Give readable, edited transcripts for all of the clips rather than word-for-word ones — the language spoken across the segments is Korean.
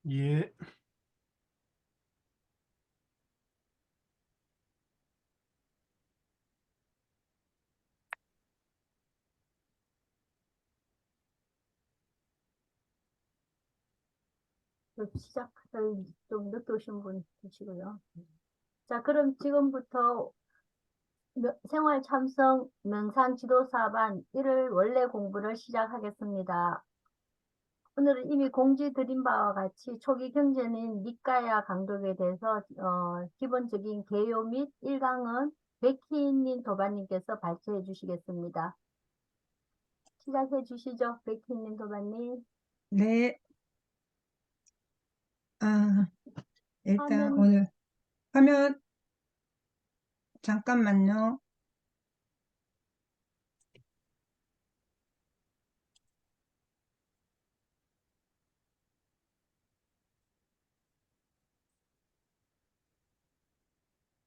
예, 시작을 좀 늦게 오신 분 계시고요. 자, 그럼 지금부터 생활 참석 명상 지도사반 1월 원래 공부를 시작하겠습니다. 오늘은 이미 공지 드린 바와 같이 초기 경제는 니까야 강독에 대해서 기본적인 개요 및 일강은 백희님 도반님께서 발표해 주시겠습니다. 시작해 주시죠, 백희님 도반님. 네, 아, 일단 화면 오늘 화면 잠깐만요.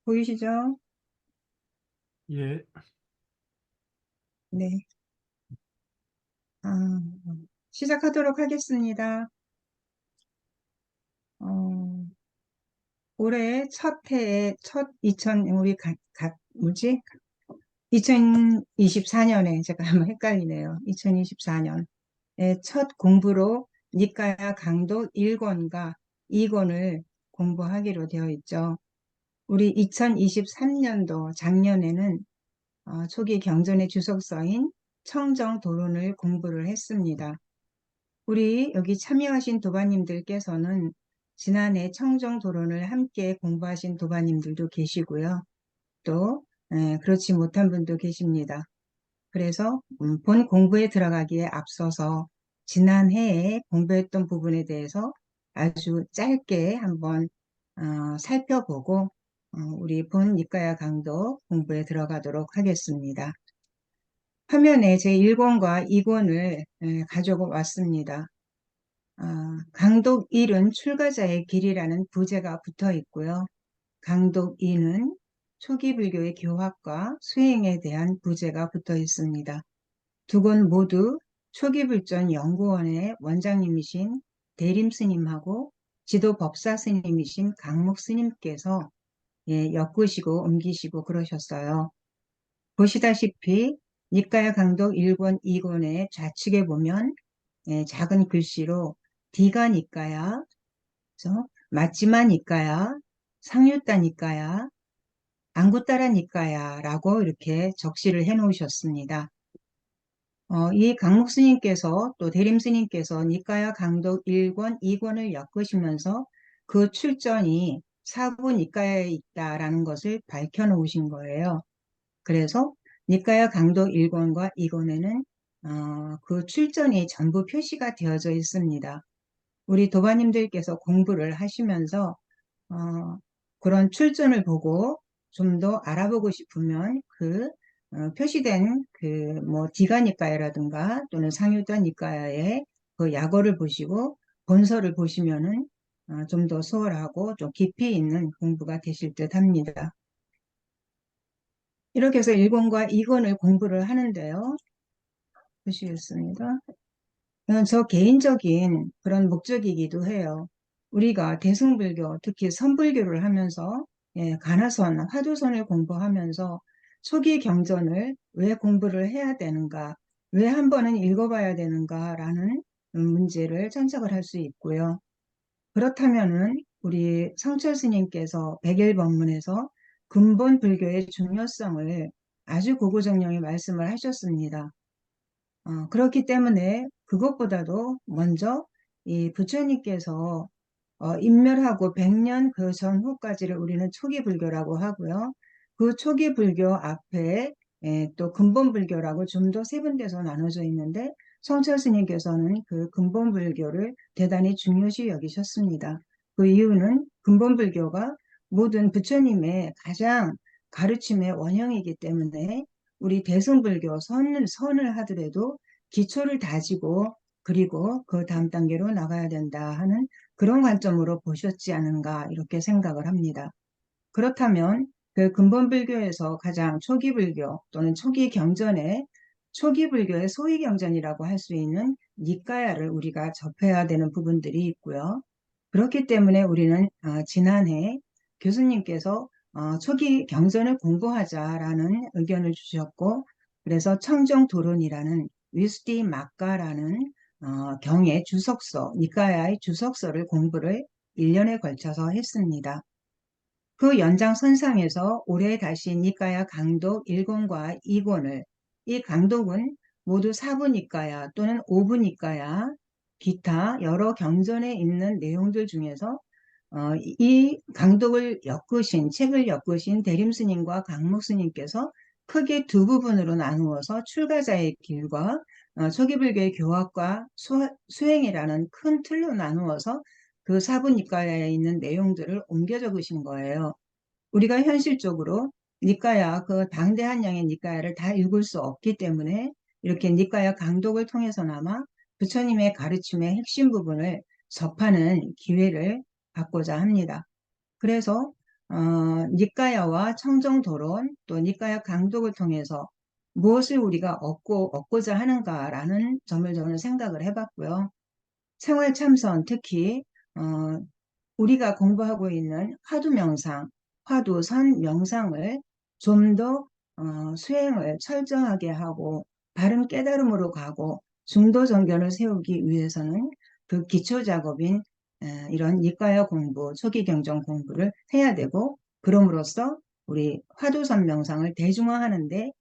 보이시죠? 예, 네, 아, 시작하도록 하겠습니다. 어, 올해 첫 해에 우리 뭐지? 2024년에 제가 한번 헷갈리네요. 2024년에 첫 공부로 니까야 강독 1권과 2권을 공부하기로 되어 있죠. 우리 2023년도 작년에는 초기 경전의 주석서인 청정도론을 공부를 했습니다. 우리 여기 참여하신 도반님들께서는 지난해 청정도론을 함께 공부하신 도반님들도 계시고요. 또 그렇지 못한 분도 계십니다. 그래서 본 공부에 들어가기에 앞서서 지난해에 공부했던 부분에 대해서 아주 짧게 한번 살펴보고 우리 본 니까야 강도 공부에 들어가도록 하겠습니다. 화면에 제 1권과 2권을 가지고 왔습니다. 강독 1은 출가자의 길이라는 부제가 붙어 있고요. 강독 2는 초기 불교의 교학과 수행에 대한 부제가 붙어 있습니다. 두 권 모두 초기불전 연구원의 원장님이신 대림 스님하고 지도 법사 스님이신 강목 스님께서 엮으시고 옮기시고 그러셨어요. 보시다시피 니까야 강독 1권, 2권의 좌측에 보면 작은 글씨로 디가 니까야, 마찌마 니까야, 상유따 니까야, 안구따라 니까야라고 이렇게 적시를 해 놓으셨습니다. 이 강목 스님께서 또 대림 스님께서 니까야 강독 1권, 2권을 엮으시면서 그 출전이 사부 니까야에 있다라는 것을 밝혀 놓으신 거예요. 그래서 니까야 강독 1권과 2권에는 그 출전이 전부 표시가 되어져 있습니다. 우리 도바님들께서 공부를 하시면서 그런 출전을 보고 좀 더 알아보고 싶으면 그 표시된 그 뭐 디가니까야라든가 또는 상유다니까야의 그 약어를 보시고 본서를 보시면은 좀 더 수월하고 좀 깊이 있는 공부가 되실 듯 합니다. 이렇게 해서 1권과 2권을 공부를 하는데요. 보시겠습니다. 이건 저 개인적인 그런 목적이기도 해요. 우리가 대승불교, 특히 선불교를 하면서 가나선, 화두선을 공부하면서 초기 경전을 왜 공부를 해야 되는가, 왜 한 번은 읽어봐야 되는가라는 문제를 참작을 할 수 있고요. 그렇다면은 우리 성철 스님께서 백일법문에서 근본 불교의 중요성을 아주 고고정령히 말씀을 하셨습니다. 그렇기 때문에 그것보다도 먼저 이 부처님께서 인멸하고 100년 그 전후까지를 우리는 초기 불교라고 하고요. 그 초기 불교 앞에 또 근본 불교라고 좀 더 세분돼서 나눠져 있는데 성철 스님께서는 그 근본 불교를 대단히 중요시 여기셨습니다. 그 이유는 근본 불교가 모든 부처님의 가장 가르침의 원형이기 때문에 우리 대승불교 선을 하더라도 기초를 다지고 그리고 그 다음 단계로 나가야 된다 하는 그런 관점으로 보셨지 않은가 이렇게 생각을 합니다. 그렇다면 그 근본불교에서 가장 초기 불교 또는 초기 경전에 초기 불교의 소위 경전이라고 할 수 있는 니까야를 우리가 접해야 되는 부분들이 있고요. 그렇기 때문에 우리는 지난해 교수님께서 초기 경전을 공부하자라는 의견을 주셨고, 그래서 청정도론이라는 위스티 마가라는 경의 주석서, 니까야의 주석서를 공부를 1년에 걸쳐서 했습니다. 그 연장선상에서 올해 다시 니까야 강독 1권과 2권을, 이 강독은 모두 4부 니까야 또는 5부 니까야, 기타 여러 경전에 있는 내용들 중에서 이 강독을 책을 엮으신 대림스님과 강목스님께서 크게 두 부분으로 나누어서 출가자의 길과 초기불교의 교학과 수행이라는 큰 틀로 나누어서 그 사부니까야에 있는 내용들을 옮겨 적으신 거예요. 우리가 현실적으로 니까야, 그 당대한 양의 니까야를 다 읽을 수 없기 때문에 이렇게 니까야 강독을 통해서나마 부처님의 가르침의 핵심 부분을 접하는 기회를 갖고자 합니다. 그래서 니까야와 청정도론 또 니까야 강독을 통해서 무엇을 우리가 얻고자 하는가라는 점을 저는 생각을 해봤고요. 생활참선, 특히 우리가 공부하고 있는 화두명상, 화두선 명상을 좀 더 수행을 철저하게 하고 바른 깨달음으로 가고 중도정견을 세우기 위해서는 그 기초작업인 이런 니까야 공부, 초기경전 공부를 해야 되고, 그럼으로써 우리 화두선 명상을 대중화하는데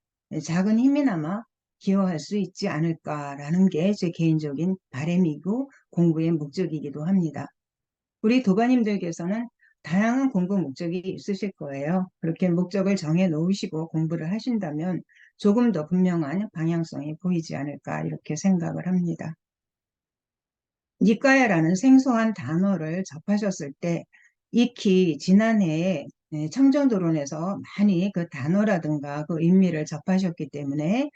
작은 힘이나마 기여할 수 있지 않을까라는 게 제 개인적인 바람이고 공부의 목적이기도 합니다. 우리 도반님들께서는 다양한 공부 목적이 있으실 거예요. 그렇게 목적을 정해 놓으시고 공부를 하신다면 조금 더 분명한 방향성이 보이지 않을까 이렇게 생각을 합니다. 니까야라는 생소한 단어를 접하셨을 때 익히 지난해에 청정도론에서 많이 그 단어라든가 그 의미를 접하셨기 때문에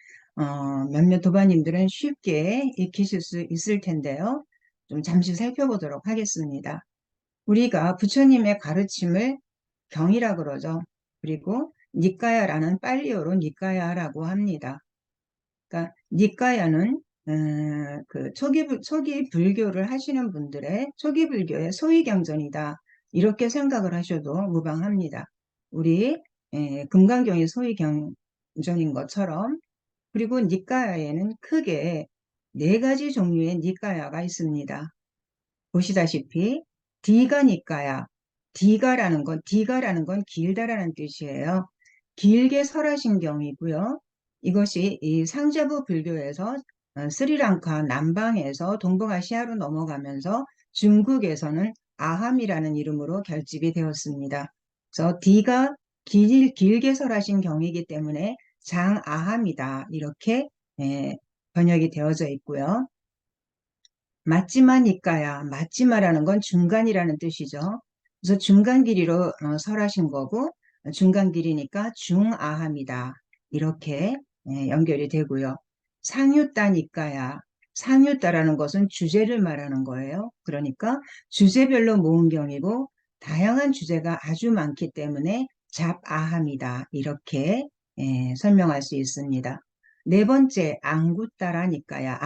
몇몇 도반님들은 쉽게 익히실 수 있을 텐데요. 좀 잠시 살펴보도록 하겠습니다. 우리가 부처님의 가르침을 경이라 그러죠. 그리고 니까야라는 빨리어로 니까야라고 합니다. 그러니까 니까야는 그 초기 불교를 하시는 분들의 초기 불교의 소위경전이다. 이렇게 생각을 하셔도 무방합니다. 우리 금강경의 소위경전인 것처럼. 그리고 니까야에는 크게 4가지 종류의 니까야가 있습니다. 보시다시피 디가 니까야, 디가라는 건 길다라는 뜻이에요. 길게 설하신 경이고요. 이것이 이 상자부 불교에서 스리랑카 남방에서 동북아시아로 넘어가면서 중국에서는 아함이라는 이름으로 결집이 되었습니다. 그래서 디가 길게 설하신 경이기 때문에 장아함이다. 이렇게 번역이 되어져 있고요. 맞지마 니까야, 맞지마라는 건 중간이라는 뜻이죠. 그래서 중간 길이로 설하신 거고, 중간 길이니까 중아함이다. 이렇게 연결이 되고요. 상유따 니까야, 상유따라는 것은 주제를 말하는 거예요. 그러니까 주제별로 모은 경이고 다양한 주제가 아주 많기 때문에 잡아함이다. 이렇게 설명할 수 있습니다. 4번째, 앙구따라니까야,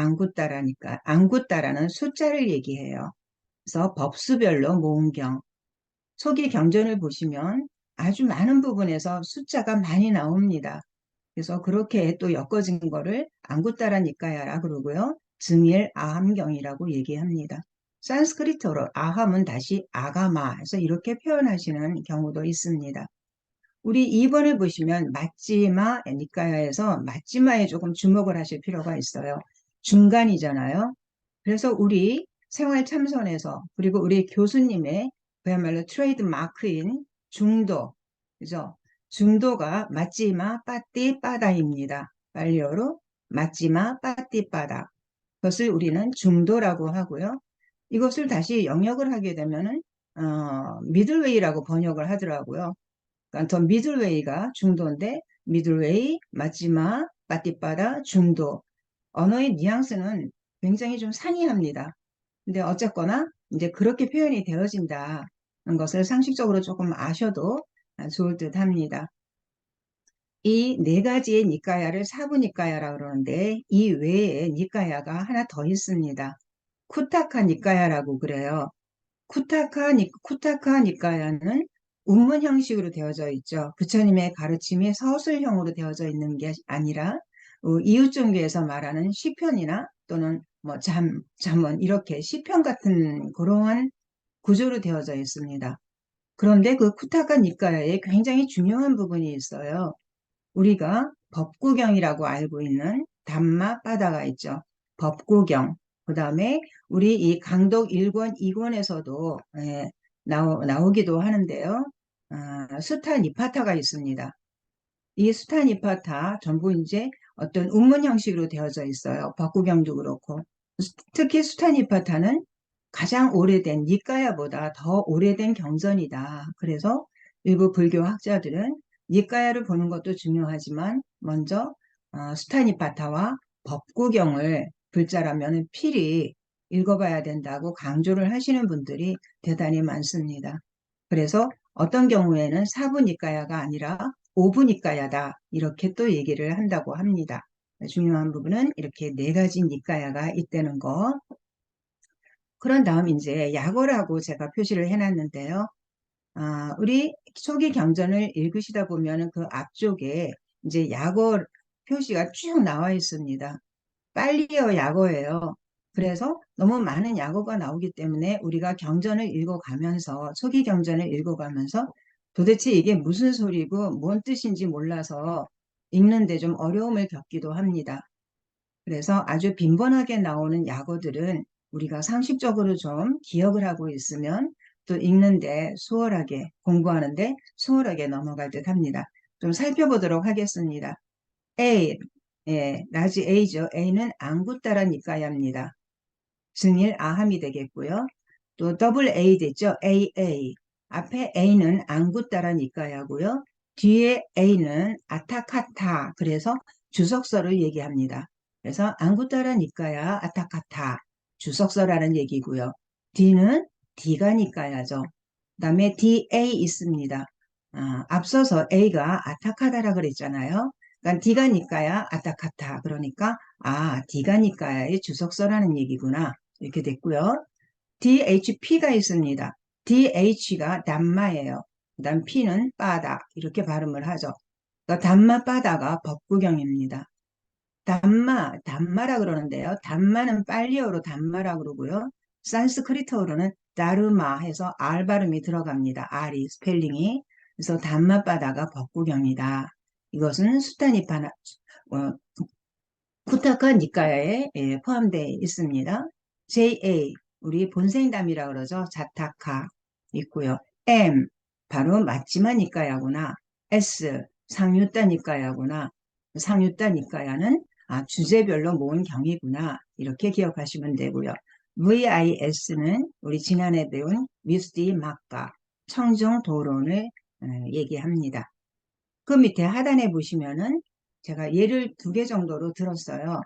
앙구따라는 숫자를 얘기해요. 그래서 법수별로 모은 경, 초기 경전을 보시면 아주 많은 부분에서 숫자가 많이 나옵니다. 그래서 그렇게 또 엮어진 거를 앙구따라니까야라 그러고요. 증일 아함경이라고 얘기합니다. 산스크리트어로 아함은 다시 아가마 해서 이렇게 표현하시는 경우도 있습니다. 우리 2번을 보시면 맞지마 니까야에서 맞지마에 조금 주목을 하실 필요가 있어요. 중간이잖아요. 그래서 우리 생활 참선에서 그리고 우리 교수님의 그야말로 트레이드 마크인 중도, 그죠? 중도가 맞지마 빠띠 빠다입니다. 빨리어로 맞지마 빠띠 빠다. 그것을 우리는 중도라고 하고요. 이것을 다시 영역을 하게 되면은 미들웨이라고 번역을 하더라고요. 그러니까 더 미들웨이가 중도인데 미들웨이, 마지막, 빠띠빠다, 중도. 언어의 뉘앙스는 굉장히 좀 상이합니다. 근데 어쨌거나 이제 그렇게 표현이 되어진다는 것을 상식적으로 조금 아셔도 좋을 듯 합니다. 이 4가지의 니까야를 사부니까야라 그러는데 이 외에 니까야가 하나 더 있습니다. 쿠타카 니까야라고 그래요. 쿠타카 니까야는 운문 형식으로 되어져 있죠. 부처님의 가르침이 서술형으로 되어져 있는 게 아니라 이웃 종교에서 말하는 시편이나 또는 뭐 잠언 이렇게 시편 같은 그러한 구조로 되어져 있습니다. 그런데 그 쿠타카 니까야에 굉장히 중요한 부분이 있어요. 우리가 법구경이라고 알고 있는 담마바다가 있죠. 법구경. 그 다음에 우리 이 강독 1권, 2권에서도 나오기도 하는데요. 수타 니파타가 있습니다. 이 수타 니파타 전부 이제 어떤 운문 형식으로 되어져 있어요. 법구경도 그렇고. 특히 수타 니파타는 가장 오래된 니까야보다 더 오래된 경전이다. 그래서 일부 불교 학자들은 니까야를 보는 것도 중요하지만 먼저 수타니파타와 법구경을 불자라면 필히 읽어봐야 된다고 강조를 하시는 분들이 대단히 많습니다. 그래서 어떤 경우에는 사부니까야가 아니라 오부니까야다 이렇게 또 얘기를 한다고 합니다. 중요한 부분은 이렇게 네 가지 니까야가 있다는 거. 그런 다음 이제 약어라고 제가 표시를 해놨는데요. 우리 초기 경전을 읽으시다 보면 그 앞쪽에 이제 약어 표시가 쭉 나와 있습니다. 빨리어 약어예요. 그래서 너무 많은 약어가 나오기 때문에 우리가 경전을 읽어가면서 초기 경전을 읽어가면서 도대체 이게 무슨 소리고 뭔 뜻인지 몰라서 읽는데 좀 어려움을 겪기도 합니다. 그래서 아주 빈번하게 나오는 약어들은 우리가 상식적으로 좀 기억을 하고 있으면 또 읽는데 수월하게 공부하는데 수월하게 넘어갈 듯 합니다. 좀 살펴보도록 하겠습니다. A, 라지 A죠. A는 앙구따라 니까야입니다. 증일 아함이 되겠고요. 또 더블 A 됐죠. AA. 앞에 A는 앙구따라 니까야고요. 뒤에 A는 아타카타. 그래서 주석서를 얘기합니다. 그래서 앙구따라 니까야 아타카타. 주석서라는 얘기고요. D는 D가 니까야죠. 그 다음에 DA 있습니다. 앞서서 A가 아타카다라 그랬잖아요. 그러니까 D가 니까야 아타카타. 그러니까 D가 니까야의 주석서라는 얘기구나. 이렇게 됐고요. DHP가 있습니다. DH가 담마예요. 그 다음 P는 빠다 이렇게 발음을 하죠. 그러니까 담마 빠다가 법구경입니다. 담마라 그러는데요. 담마는 빨리어로 담마라 그러고요. 산스크리트어로는 다르마 해서 R 발음이 들어갑니다. R이 스펠링이. 그래서 담마 빠다가 법구경이다. 이것은 수타니파나 쿠타카 니까야에 포함되어 있습니다. JA 우리 본생담이라 그러죠. 자타카 있고요. M 바로 맞지마 니까야구나. S 상유따 니까야구나. 상유따 니까야는 주제별로 모은 경이구나. 이렇게 기억하시면 되고요. VIS는 우리 지난해 배운 미스디 마카 청정도론을 얘기합니다. 그 밑에 하단에 보시면은 제가 예를 2개 정도로 들었어요.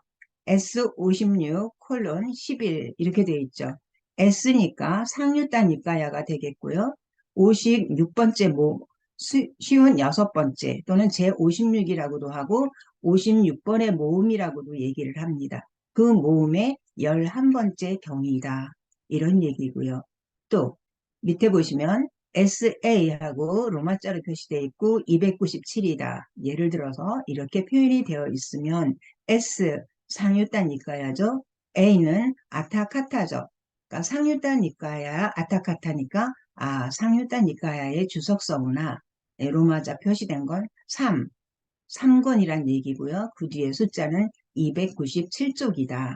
S56:11 이렇게 되어 있죠. S니까 상류단 니까야가 되겠고요. 56번째 쉬운 6번째 또는 제56이라고도 하고 56번의 모음이라고도 얘기를 합니다. 그 모음의 11번째 경이다. 이런 얘기고요. 또 밑에 보시면 SA하고 로마자로 표시되어 있고 297이다. 예를 들어서 이렇게 표현이 되어 있으면 S 상유단 니까야죠. A는 아타카타죠. 그러니까 상유단 니까야 아타카타니까 상유단 니까야의 주석서구나. 로마자 표시된 건 3권이란 얘기고요. 그 뒤에 숫자는 297쪽이다.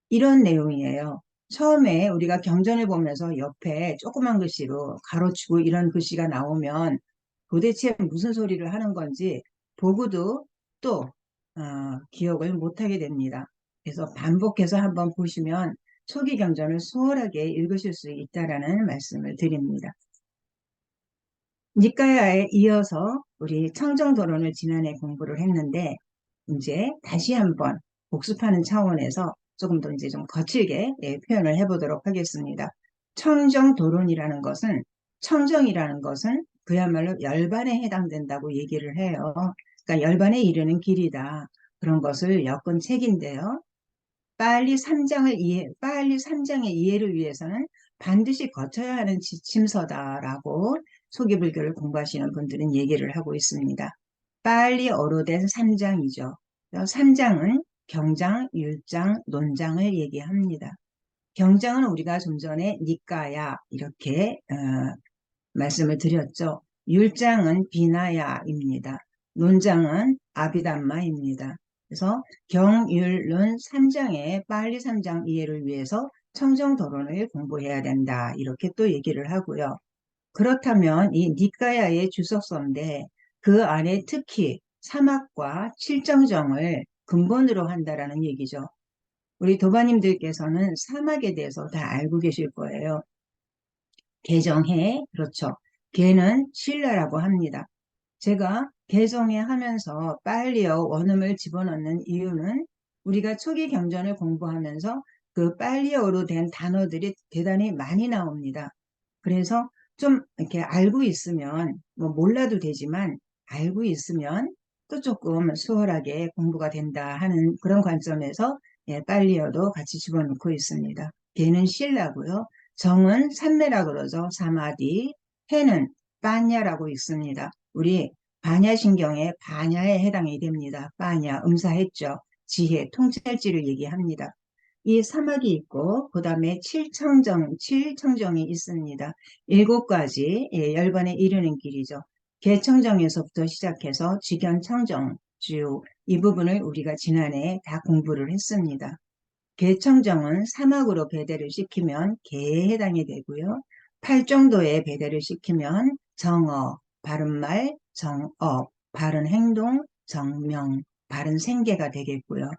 이런 내용이에요. 처음에 우리가 경전을 보면서 옆에 조그만 글씨로 가로치고 이런 글씨가 나오면 도대체 무슨 소리를 하는 건지 보고도 또 기억을 못하게 됩니다. 그래서 반복해서 한번 보시면 초기 경전을 수월하게 읽으실 수 있다라는 말씀을 드립니다. 니까야에 이어서 우리 청정도론을 지난해 공부를 했는데 이제 다시 한번 복습하는 차원에서 조금 더 이제 좀 거칠게 표현을 해보도록 하겠습니다. 청정도론이라는 것은 청정이라는 것은 그야말로 열반에 해당된다고 얘기를 해요. 그러니까 열반에 이르는 길이다. 그런 것을 엮은 책인데요. 빨리 3장의 이해를 위해서는 반드시 거쳐야 하는 지침서다라고 소기불교를 공부하시는 분들은 얘기를 하고 있습니다. 빨리 어로된 3장이죠. 3장은 경장, 율장, 논장을 얘기합니다. 경장은 우리가 좀 전에 니까야 이렇게 말씀을 드렸죠. 율장은 비나야입니다. 논장은 아비담마입니다. 그래서 경율론 3장의 빨리 3장 이해를 위해서 청정도론을 공부해야 된다. 이렇게 또 얘기를 하고요. 그렇다면 이 니까야의 주석서인데 그 안에 특히 사막과 칠정정을 근본으로 한다라는 얘기죠. 우리 도바님들께서는 사막에 대해서 다 알고 계실 거예요. 개정해, 그렇죠. 개는 신라라고 합니다. 제가 개정해 하면서 빨리어 원음을 집어넣는 이유는 우리가 초기 경전을 공부하면서 그 빨리어로 된 단어들이 대단히 많이 나옵니다. 그래서 좀 이렇게 알고 있으면 뭐 몰라도 되지만 알고 있으면 또 조금 수월하게 공부가 된다 하는 그런 관점에서 빨리어도 같이 집어넣고 있습니다. 개는 신라고요. 정은 삼매라 그러죠. 사마디. 해는 빠냐라고 있습니다. 우리 반야신경의 반야에 해당이 됩니다. 빠냐, 음사했죠. 지혜, 통찰지를 얘기합니다. 이 사막이 있고 그 다음에 칠청정이 있습니다. 7가지 10번에 이르는 길이죠. 개청정에서부터 시작해서 직연청정, 이 부분을 우리가 지난해 다 공부를 했습니다. 개청정은 사막으로 배대를 시키면 개에 해당이 되고요. 팔정도에 배대를 시키면 정어, 바른말, 정업, 바른행동, 정명, 바른생계가 되겠고요.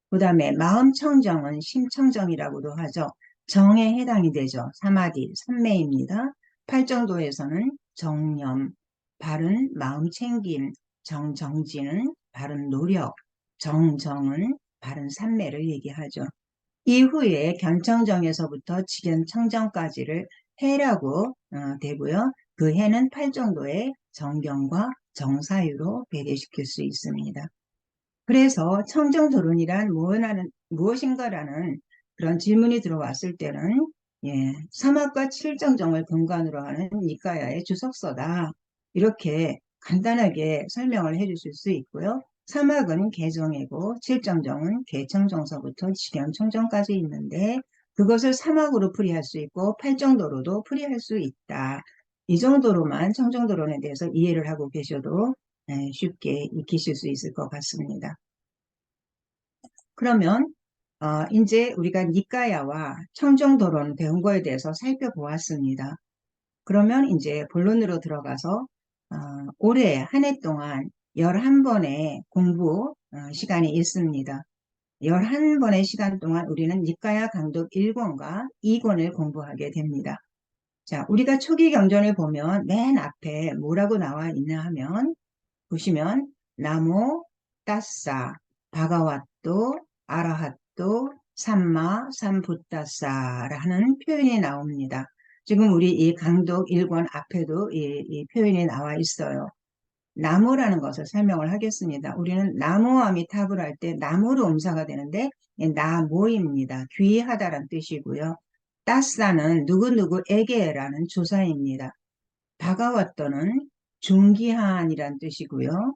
그 다음에 마음청정은 심청정이라고도 하죠. 정에 해당이 되죠. 사마디, 삼매입니다. 팔정도에서는 정념, 바른 마음챙김, 정정지는 바른 노력, 정정은 바른 삼매를 얘기하죠. 이후에 견청정에서부터 직연청정까지를 해라고 되고요. 그 해는 8정도의 정경과 정사유로 배제시킬 수 있습니다. 그래서 청정도론이란 무엇인가라는 그런 질문이 들어왔을 때는 사막과 칠정정을 근간으로 하는 니까야의 주석서다. 이렇게 간단하게 설명을 해주실 수 있고요. 사막은 개정이고 칠정정은 개청정서부터 직연청정까지 있는데 그것을 사막으로 풀이할 수 있고 팔정도로도 풀이할 수 있다. 이 정도로만 청정도론에 대해서 이해를 하고 계셔도 쉽게 익히실 수 있을 것 같습니다. 그러면 이제 우리가 니까야와 청정도론 배운 거에 대해서 살펴보았습니다. 그러면 이제 본론으로 들어가서 올해 한 해 동안 11번의 공부 시간이 있습니다. 11번의 시간 동안 우리는 니까야 강독 1권과 2권을 공부하게 됩니다. 자, 우리가 초기 경전을 보면 맨 앞에 뭐라고 나와 있나 하면 보시면 나모, 따싸, 바가와또, 아라핫또, 삼마, 삼붓따싸라는 표현이 나옵니다. 지금 우리 이 강독 1권 앞에도 이 표현이 나와 있어요. 나무라는 것을 설명을 하겠습니다. 우리는 나무함이 탑을 할 때 나무로 음사가 되는데 나모입니다. 귀하다라는 뜻이고요. 따싸는 누구누구에게라는 조사입니다. 바가와또는 존귀한이란 뜻이고요.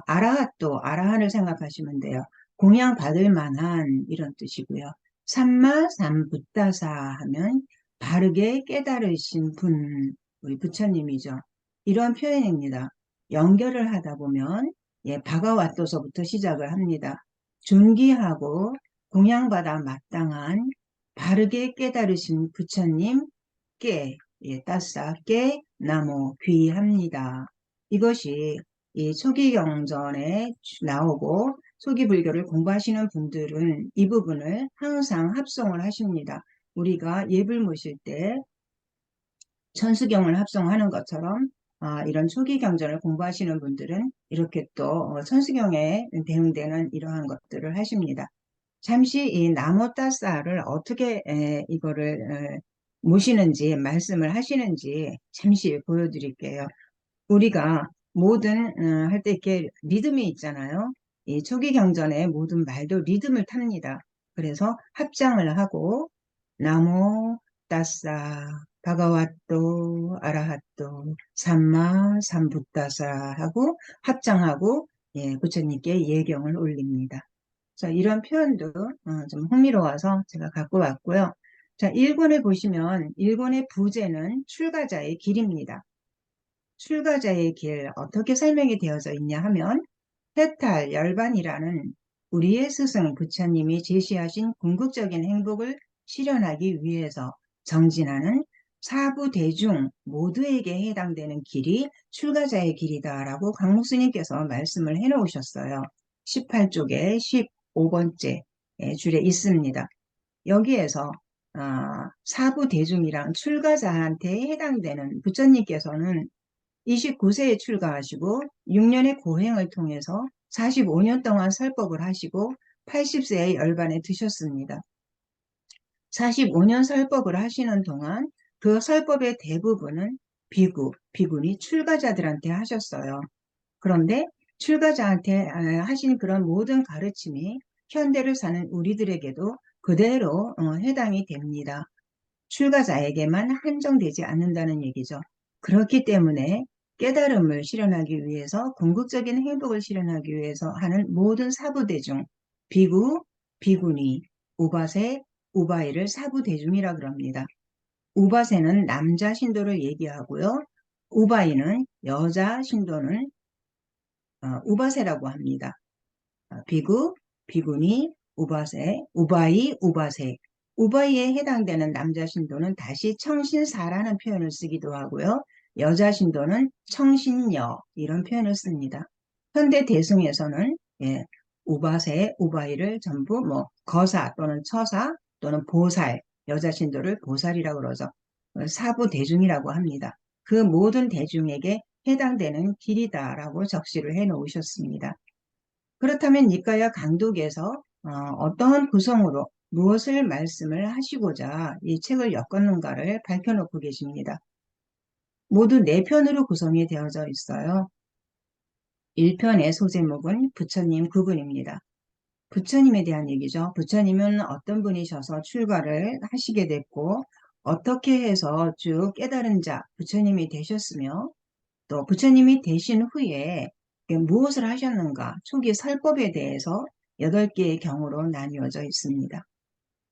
아라핫도, 아라한을 생각하시면 돼요. 공양 받을 만한 이런 뜻이고요. 삼마, 삼붓다사 하면 바르게 깨달으신 분, 우리 부처님이죠. 이런 표현입니다. 연결을 하다 보면 바가와또서부터 시작을 합니다. 존귀하고 공양받아 마땅한 바르게 깨달으신 부처님 따싸 나무 귀합니다. 이것이 이 초기 경전에 나오고 초기 불교를 공부하시는 분들은 이 부분을 항상 합성을 하십니다. 우리가 예불 모실 때 천수경을 합성하는 것처럼 이런 초기 경전을 공부하시는 분들은 이렇게 또 천수경에 대응되는 이러한 것들을 하십니다. 잠시 이 나무 따싸를 어떻게 이거를 모시는지 말씀을 하시는지 잠시 보여드릴게요. 우리가 모든 할 때 이렇게 리듬이 있잖아요. 이 초기 경전의 모든 말도 리듬을 탑니다. 그래서 합장을 하고 나무 삼부따사, 바가와또, 아라핫또, 삼마, 삼부따사 하고 합장하고 예, 부처님께 예경을 올립니다. 자, 이런 표현도 좀 흥미로워서 제가 갖고 왔고요. 자, 1권을 보시면 1권의 부제는 출가자의 길입니다. 출가자의 길 어떻게 설명이 되어져 있냐 하면 해탈, 열반이라는 우리의 스승 부처님이 제시하신 궁극적인 행복을 실현하기 위해서 정진하는 사부 대중 모두에게 해당되는 길이 출가자의 길이다라고 강목스님께서 말씀을 해놓으셨어요. 18쪽에 15번째 줄에 있습니다. 여기에서 사부 대중이랑 출가자한테 해당되는 부처님께서는 29세에 출가하시고 6년의 고행을 통해서 45년 동안 설법을 하시고 80세에 열반에 드셨습니다. 45년 설법을 하시는 동안 그 설법의 대부분은 비구니 출가자들한테 하셨어요. 그런데 출가자한테 하신 그런 모든 가르침이 현대를 사는 우리들에게도 그대로 해당이 됩니다. 출가자에게만 한정되지 않는다는 얘기죠. 그렇기 때문에 깨달음을 실현하기 위해서 궁극적인 행복을 실현하기 위해서 하는 모든 사부대중, 비구, 비구니, 우바세, 우바이를 사부대중이라 그럽니다. 우바세는 남자 신도를 얘기하고요. 우바이는 여자 신도는 우바세라고 합니다. 비구, 비구니, 우바세, 우바이, 우바세. 우바이에 해당되는 남자 신도는 다시 청신사라는 표현을 쓰기도 하고요. 여자 신도는 청신여 이런 표현을 씁니다. 현대 대승에서는 예, 우바세, 우바이를 전부 뭐 거사 또는 처사 또는 보살, 여자 신도를 보살이라고 그러죠. 사부 대중이라고 합니다. 그 모든 대중에게 해당되는 길이다라고 적시를 해 놓으셨습니다. 그렇다면 니까야 강독에서 어떠한 구성으로 무엇을 말씀을 하시고자 이 책을 엮었는가를 밝혀놓고 계십니다. 모두 4편으로 구성이 되어져 있어요. 1편의 소제목은 부처님 구분입니다. 부처님에 대한 얘기죠. 부처님은 어떤 분이셔서 출가를 하시게 됐고 어떻게 해서 쭉 깨달은 자 부처님이 되셨으며 또 부처님이 되신 후에 무엇을 하셨는가 초기 설법에 대해서 8개의 경우로 나뉘어져 있습니다.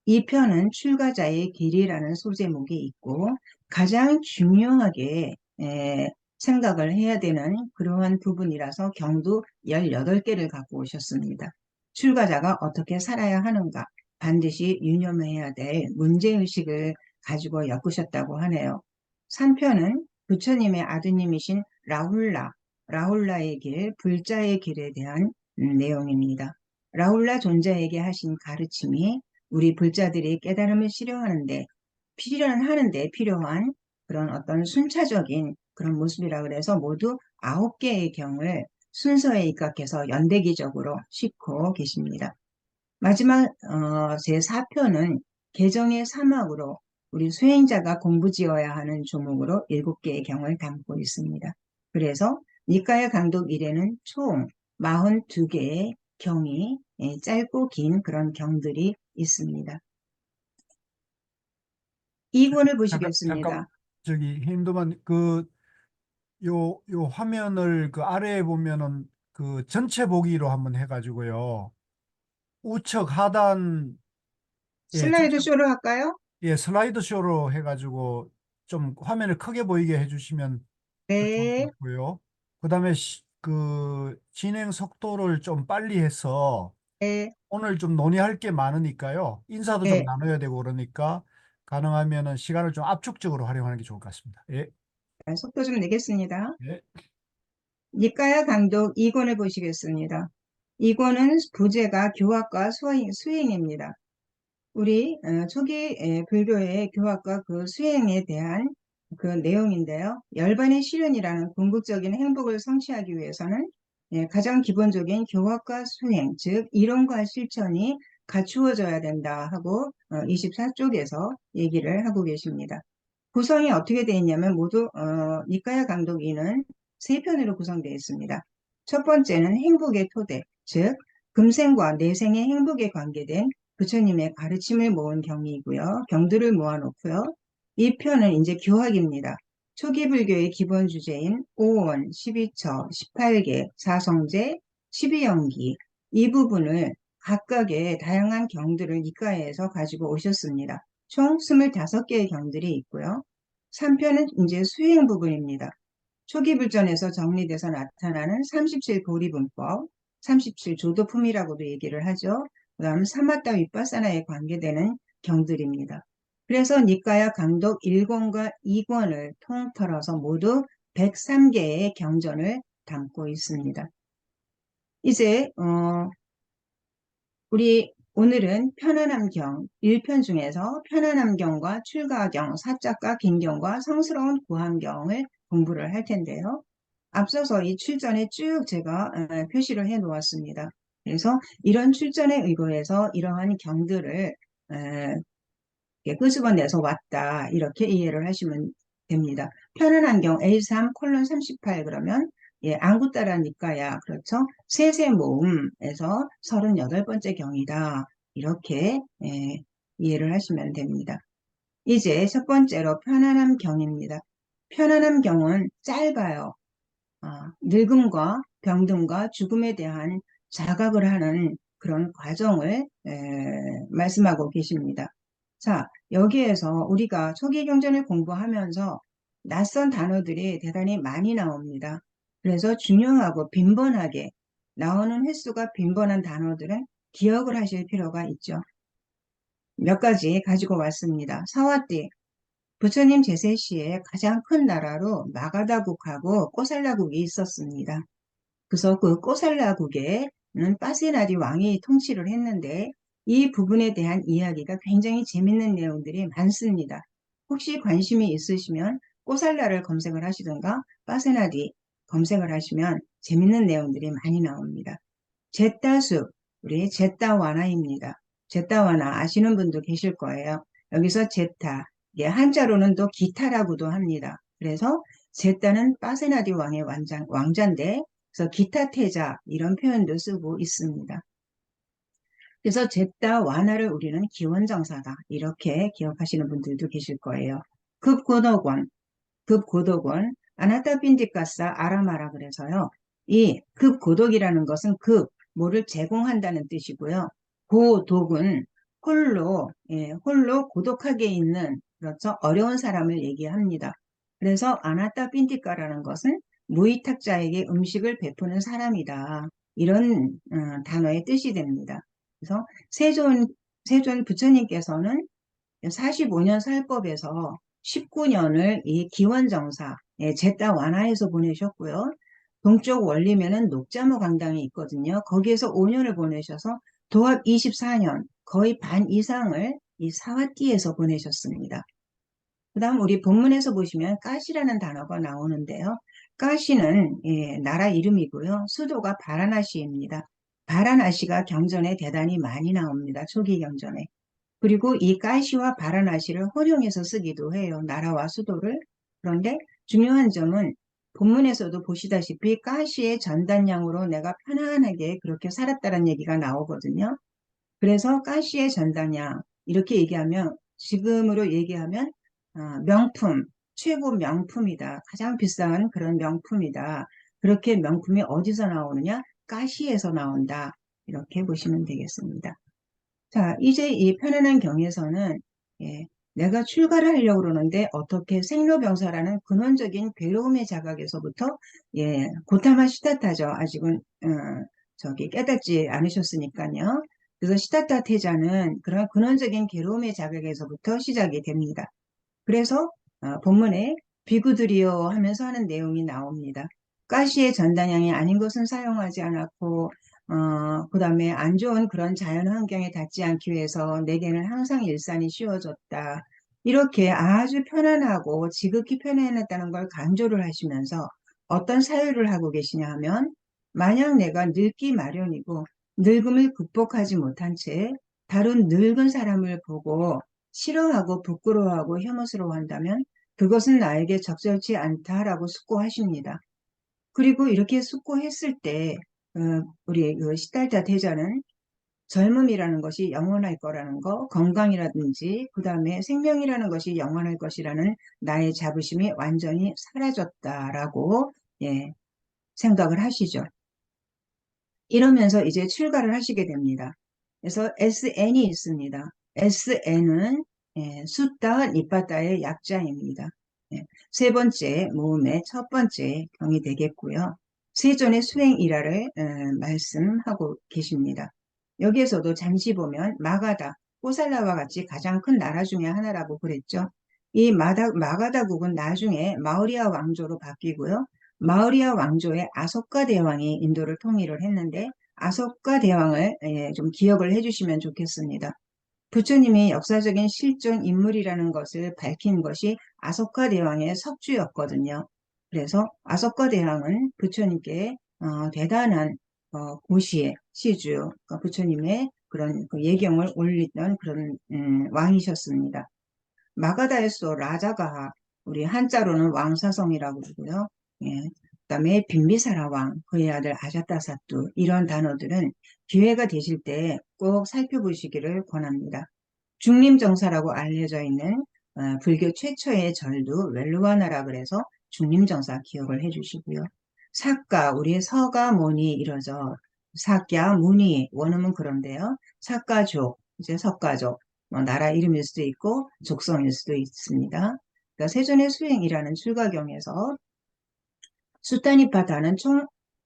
이 편은 출가자의 길이라는 소제목이 있고 가장 중요하게 생각을 해야 되는 그러한 부분이라서 경도 18개를 갖고 오셨습니다. 출가자가 어떻게 살아야 하는가 반드시 유념해야 될 문제의식을 가지고 엮으셨다고 하네요. 3편은 부처님의 아드님이신 라훌라의 길, 불자의 길에 대한 내용입니다. 라훌라 존자에게 하신 가르침이 우리 불자들이 깨달음을 실현하는데 필요한 그런 어떤 순차적인 그런 모습이라 그래서 모두 9개의 경을 순서에 입각해서 연대기적으로 싣고 계십니다. 마지막 제4편은 개정의 사막으로 우리 수행자가 공부지어야 하는 조목으로 7개의 경을 담고 있습니다. 그래서 니까야 강독 1에는 총 42개의 경이 짧고 긴 그런 경들이 있습니다. 2권을 보시겠습니다. 저기 힘도만 요 화면을 그 아래에 보면은 그 전체 보기로 한번 해가지고요. 우측 하단 슬라이드 쇼로 할까요? 슬라이드 쇼로 해가지고 좀 화면을 크게 보이게 해주시면 더 좋을 것 네, 같고요. 그다음에 그 진행 속도를 좀 빨리 해서 네, 오늘 좀 논의할 게 많으니까요. 인사도 좀 네. 나눠야 되고 그러니까 가능하면은 시간을 좀 압축적으로 활용하는 게 좋을 것 같습니다. 예. 속도 좀 내겠습니다. 예. 니까야 강독 2권을 보시겠습니다. 2권은 부제가 교학과 수행입니다. 우리 초기 불교의 교학과 그 수행에 대한 그 내용인데요. 열반의 실현이라는 궁극적인 행복을 성취하기 위해서는 가장 기본적인 교학과 수행, 즉 이론과 실천이 갖추어져야 된다 하고 24쪽에서 얘기를 하고 계십니다. 구성이 어떻게 되어 있냐면 모두 니까야 강독 2는 3편으로 구성되어 있습니다. 첫 번째는 행복의 토대, 즉 금생과 내생의 행복에 관계된 부처님의 가르침을 모은 경이고요. 경들을 모아놓고요. 이 편은 이제 교학입니다. 초기 불교의 기본 주제인 오원, 12처, 18계, 사성제, 12연기 이 부분을 각각의 다양한 경들을 니까에서 가지고 오셨습니다. 총 25개의 경들이 있고요. 3편은 이제 수행 부분입니다. 초기 불전에서 정리돼서 나타나는 37 도리분법, 37 조도품이라고도 얘기를 하죠. 그 다음 사마타 윗바사나에 관계되는 경들입니다. 그래서 니까야 강독 1권과 2권을 통틀어서 모두 103개의 경전을 담고 있습니다. 이제 우리 오늘은 편안함경 1편 중에서 편안함경과 출가경, 사자가 긴경과 성스러운 구한경을 공부를 할 텐데요. 앞서서 이 출전에 쭉 제가 표시를 해 놓았습니다. 그래서 이런 출전에 의거해서 이러한 경들을 끄집어내서 왔다 이렇게 이해를 하시면 됩니다. 편안한 경 A3 콜론 38 그러면 안구따라 니까야 그렇죠. 세세 모음에서 38번째 경이다 이렇게 이해를 하시면 됩니다. 이제 첫 번째로 편안함 경입니다. 편안함 경은 짧아요. 늙음과 병듦과 죽음에 대한 자각을 하는 그런 과정을 말씀하고 계십니다. 자, 여기에서 우리가 초기 경전을 공부하면서 낯선 단어들이 대단히 많이 나옵니다. 그래서 중요하고 빈번하게 나오는 횟수가 빈번한 단어들은 기억을 하실 필요가 있죠. 몇 가지 가지고 왔습니다. 사와띠, 부처님 제세 시에 가장 큰 나라로 마가다국하고 꼬살라국이 있었습니다. 그래서 그 꼬살라국에는 빠세나리 왕이 통치를 했는데 이 부분에 대한 이야기가 굉장히 재밌는 내용들이 많습니다. 혹시 관심이 있으시면 꼬살라를 검색을 하시든가 빠세나리 검색을 하시면 재밌는 내용들이 많이 나옵니다. 제따숲, 우리 제따와나입니다. 제따와나 아시는 분도 계실 거예요. 여기서 제타, 한자로는 또 기타라고도 합니다. 그래서 제따는 빠세나디 왕의 왕자인데 그래서 기타 태자 이런 표현도 쓰고 있습니다. 그래서 제따 와나를 우리는 기원정사다 이렇게 기억하시는 분들도 계실 거예요. 급고덕원, 급고덕원 아나타빈디카사 아라마라 그래서요. 이 급고덕이라는 것은 뭐를 제공한다는 뜻이고요. 고독은 홀로 고독하게 있는 그렇죠. 어려운 사람을 얘기합니다. 그래서 아나타빈디카라는 것은 무위탁자에게 음식을 베푸는 사람이다. 이런 단어의 뜻이 됩니다. 그래서 세존 부처님께서는 45년 설법에서 19년을 이 기원정사, 제따 완화해서 보내셨고요. 동쪽 원리면은 녹자모 강당이 있거든요. 거기에서 5년을 보내셔서 도합 24년, 거의 반 이상을 이 사와띠에서 보내셨습니다. 그 다음 우리 본문에서 보시면 까시라는 단어가 나오는데요. 까시는 나라 이름이고요. 수도가 바라나시입니다. 바라나시가 경전에 대단히 많이 나옵니다. 초기 경전에. 그리고 이 까시와 바라나시를 혼용해서 쓰기도 해요. 나라와 수도를. 그런데 중요한 점은 본문에서도 보시다시피 까시의 전단양으로 내가 편안하게 그렇게 살았다는 얘기가 나오거든요. 그래서 까시의 전단양 이렇게 얘기하면 지금으로 얘기하면 명품, 최고 명품이다. 가장 비싼 그런 명품이다. 그렇게 명품이 어디서 나오느냐? 까시에서 나온다. 이렇게 보시면 되겠습니다. 자, 이제 이 편안한 경에서는 내가 출가를 하려고 그러는데 어떻게 생로병사라는 근원적인 괴로움의 자각에서부터 고타마 시타타죠. 아직은 깨닫지 않으셨으니까요. 그래서 시타타 태자는 그런 근원적인 괴로움의 자각에서부터 시작이 됩니다. 그래서 본문에 비구들이요 하면서 하는 내용이 나옵니다. 가시의 전단양이 아닌 것은 사용하지 않았고 그 다음에 안 좋은 그런 자연 환경에 닿지 않기 위해서 내게는 항상 일산이 씌워졌다. 이렇게 아주 편안하고 지극히 편안했다는 걸 강조를 하시면서 어떤 사유를 하고 계시냐 하면 만약 내가 늙기 마련이고 늙음을 극복하지 못한 채 다른 늙은 사람을 보고 싫어하고 부끄러워하고 혐오스러워한다면 그것은 나에게 적절치 않다라고 숙고하십니다. 그리고 이렇게 숙고했을 때 우리 시달타 태자는 젊음이라는 것이 영원할 거라는 거, 건강이라든지 그 다음에 생명이라는 것이 영원할 것이라는 나의 자부심이 완전히 사라졌다라고 예, 생각을 하시죠. 이러면서 이제 출가를 하시게 됩니다. 그래서 SN이 있습니다. SN은 숫다, 니빠따의 약자입니다. 세 번째 모음의 첫 번째 경이 되겠고요. 세존의 수행 일화를 말씀하고 계십니다. 여기에서도 잠시 보면 마가다, 꼬살라와 같이 가장 큰 나라 중에 하나라고 그랬죠. 이 마가다국은 나중에 마우리아 왕조로 바뀌고요. 마우리아 왕조의 아소카 대왕이 인도를 통일을 했는데 아소카 대왕을 좀 기억을 해주시면 좋겠습니다. 부처님이 역사적인 실존 인물이라는 것을 밝힌 것이 아소카 대왕의 석주였거든요. 그래서 아소카 대왕은 부처님께 대단한 고시의 시주, 그러니까 부처님의 그런 그 예경을 올리던 그런 왕이셨습니다. 마가다에서 라자가 우리 한자로는 왕사성이라고 그러고요. 예. 그다음에 빈비사라 왕, 그의 아들 아자타사뚜 이런 단어들은 기회가 되실 때 꼭 살펴보시기를 권합니다. 중림정사라고 알려져 있는 불교 최초의 절도 웰루와나라 그래서 중림정사 기억을 해주시고요. 사가, 우리의 서가 모니 이러죠. 사꺄, 무니, 원음은 그런데요. 사가족, 이제 석가족, 나라 이름일 수도 있고 족성일 수도 있습니다. 그러니까 세존의 수행이라는 출가경에서 수타니파타는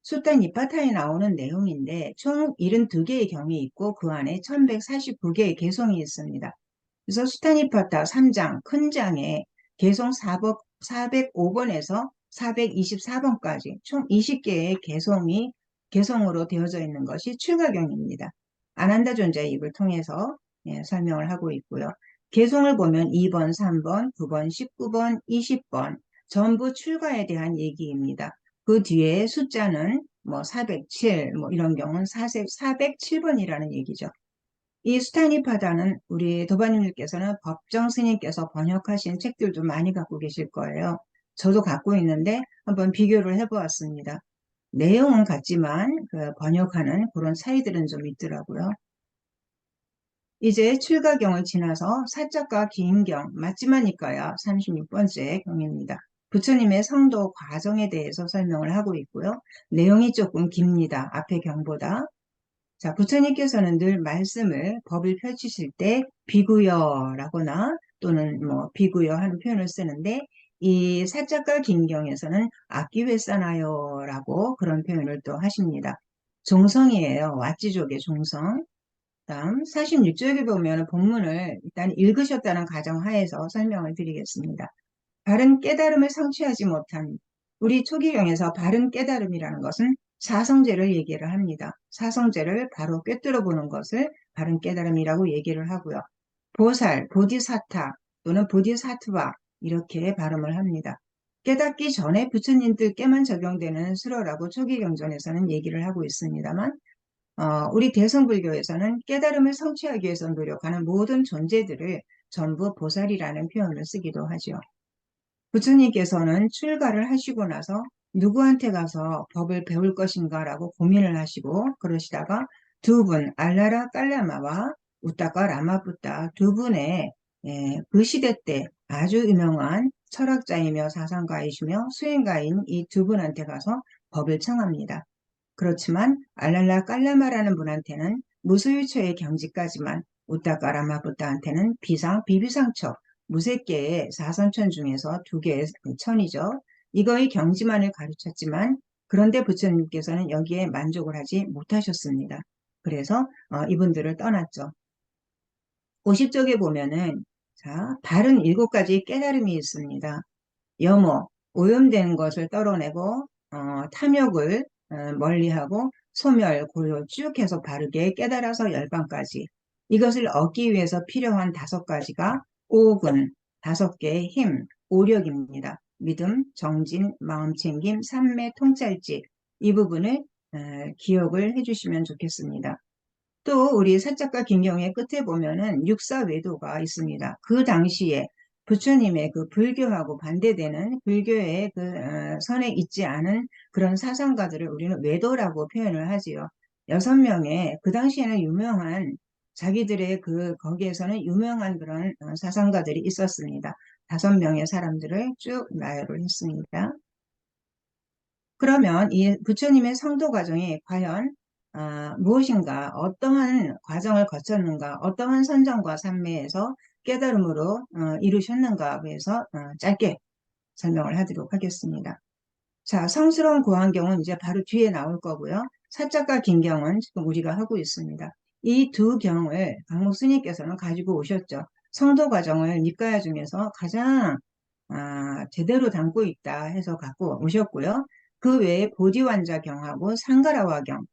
수타니파타에 나오는 내용인데 총 72개의 경이 있고 그 안에 1149개의 개성이 있습니다. 그래서 수타니파타 3장 큰 장에 개성 405번에서 424번까지 총 20개의 개성으로 되어져 있는 것이 출가경입니다. 아난다 존자의 입을 통해서 설명을 하고 있고요. 개성을 보면 2번, 3번, 9번, 19번, 20번 전부 출가에 대한 얘기입니다. 그 뒤에 숫자는 뭐 407, 뭐 이런 경우는 407번이라는 얘기죠. 이 수타니파다는 우리 도바님께서는 법정 스님께서 번역하신 책들도 많이 갖고 계실 거예요. 저도 갖고 있는데 한번 비교를 해보았습니다. 내용은 같지만 그 번역하는 그런 차이들은 좀 있더라고요. 이제 출가경을 지나서 사자과 긴경, 맞지만 이까야 36번째 경입니다. 부처님의 성도 과정에 대해서 설명을 하고 있고요. 내용이 조금 깁니다. 앞의 경보다. 자, 부처님께서는 늘 말씀을, 법을 펼치실 때 비구여라거나 또는 뭐 비구여 하는 표현을 쓰는데 이 사자과 긴경에서는 악기회사나요라고 그런 표현을 또 하십니다. 종성이에요. 왓지족의 종성. 다음 46쪽에 보면 본문을 일단 읽으셨다는 가정하에서 설명을 드리겠습니다. 바른 깨달음을 성취하지 못한 우리 초기경에서 바른 깨달음이라는 것은 사성제를 얘기를 합니다. 사성제를 바로 꿰뚫어 보는 것을 바른 깨달음이라고 얘기를 하고요. 보살, 보디사타 또는 보디사트바 이렇게 발음을 합니다. 깨닫기 전에 부처님들께만 적용되는 수로라고 초기경전에서는 얘기를 하고 있습니다만 우리 대승불교에서는 깨달음을 성취하기 위해서 노력하는 모든 존재들을 전부 보살이라는 표현을 쓰기도 하죠. 부처님께서는 출가를 하시고 나서 누구한테 가서 법을 배울 것인가 라고 고민을 하시고 그러시다가 두 분, 알라라 깔라마와 우따까 라마부따 두 분의 그 시대 때 아주 유명한 철학자이며 사상가이시며 수행가인 이 두 분한테 가서 법을 청합니다. 그렇지만 알랄라 깔라마라는 분한테는 무소유처의 경지까지만 우따까 라마부따한테는 비비상처 무색계의 사선천 중에서 두 개의 천이죠. 이거의 경지만을 가르쳤지만 그런데 부처님께서는 여기에 만족을 하지 못하셨습니다. 그래서 이분들을 떠났죠. 50쪽에 보면은 자, 바른 7가지 깨달음이 있습니다. 염호, 오염된 것을 떨어내고 탐욕을 멀리하고 소멸, 고요 쭉 해서 바르게 깨달아서 열반까지 이것을 얻기 위해서 필요한 5가지가 오근, 5개의 힘, 오력입니다. 믿음, 정진, 마음챙김, 삼매, 통찰지 이 부분을 기억을 해주시면 좋겠습니다. 또 우리 사자과 긴경의 끝에 보면은 육사외도가 있습니다. 그 당시에 부처님의 그 불교하고 반대되는 불교의 그 선에 있지 않은 그런 사상가들을 우리는 외도라고 표현을 하지요. 6명의 그 당시에는 유명한 자기들의 거기에서는 유명한 그런 사상가들이 있었습니다. 5명의 사람들을 쭉 나열을 했습니다. 그러면 이 부처님의 성도 과정이 과연 무엇인가, 어떠한 과정을 거쳤는가, 어떠한 선정과 산매에서 깨달음으로 이루셨는가에 대해서 짧게 설명을 하도록 하겠습니다. 자, 성스러운 고환경은 이제 바로 뒤에 나올 거고요. 사자과 긴경은 지금 우리가 하고 있습니다. 이 두 경을 강목 스님께서는 가지고 오셨죠. 성도 과정을 니까야 중에서 가장 제대로 담고 있다 해서 갖고 오셨고요. 그 외에 보디완자 경하고 상가라와 경,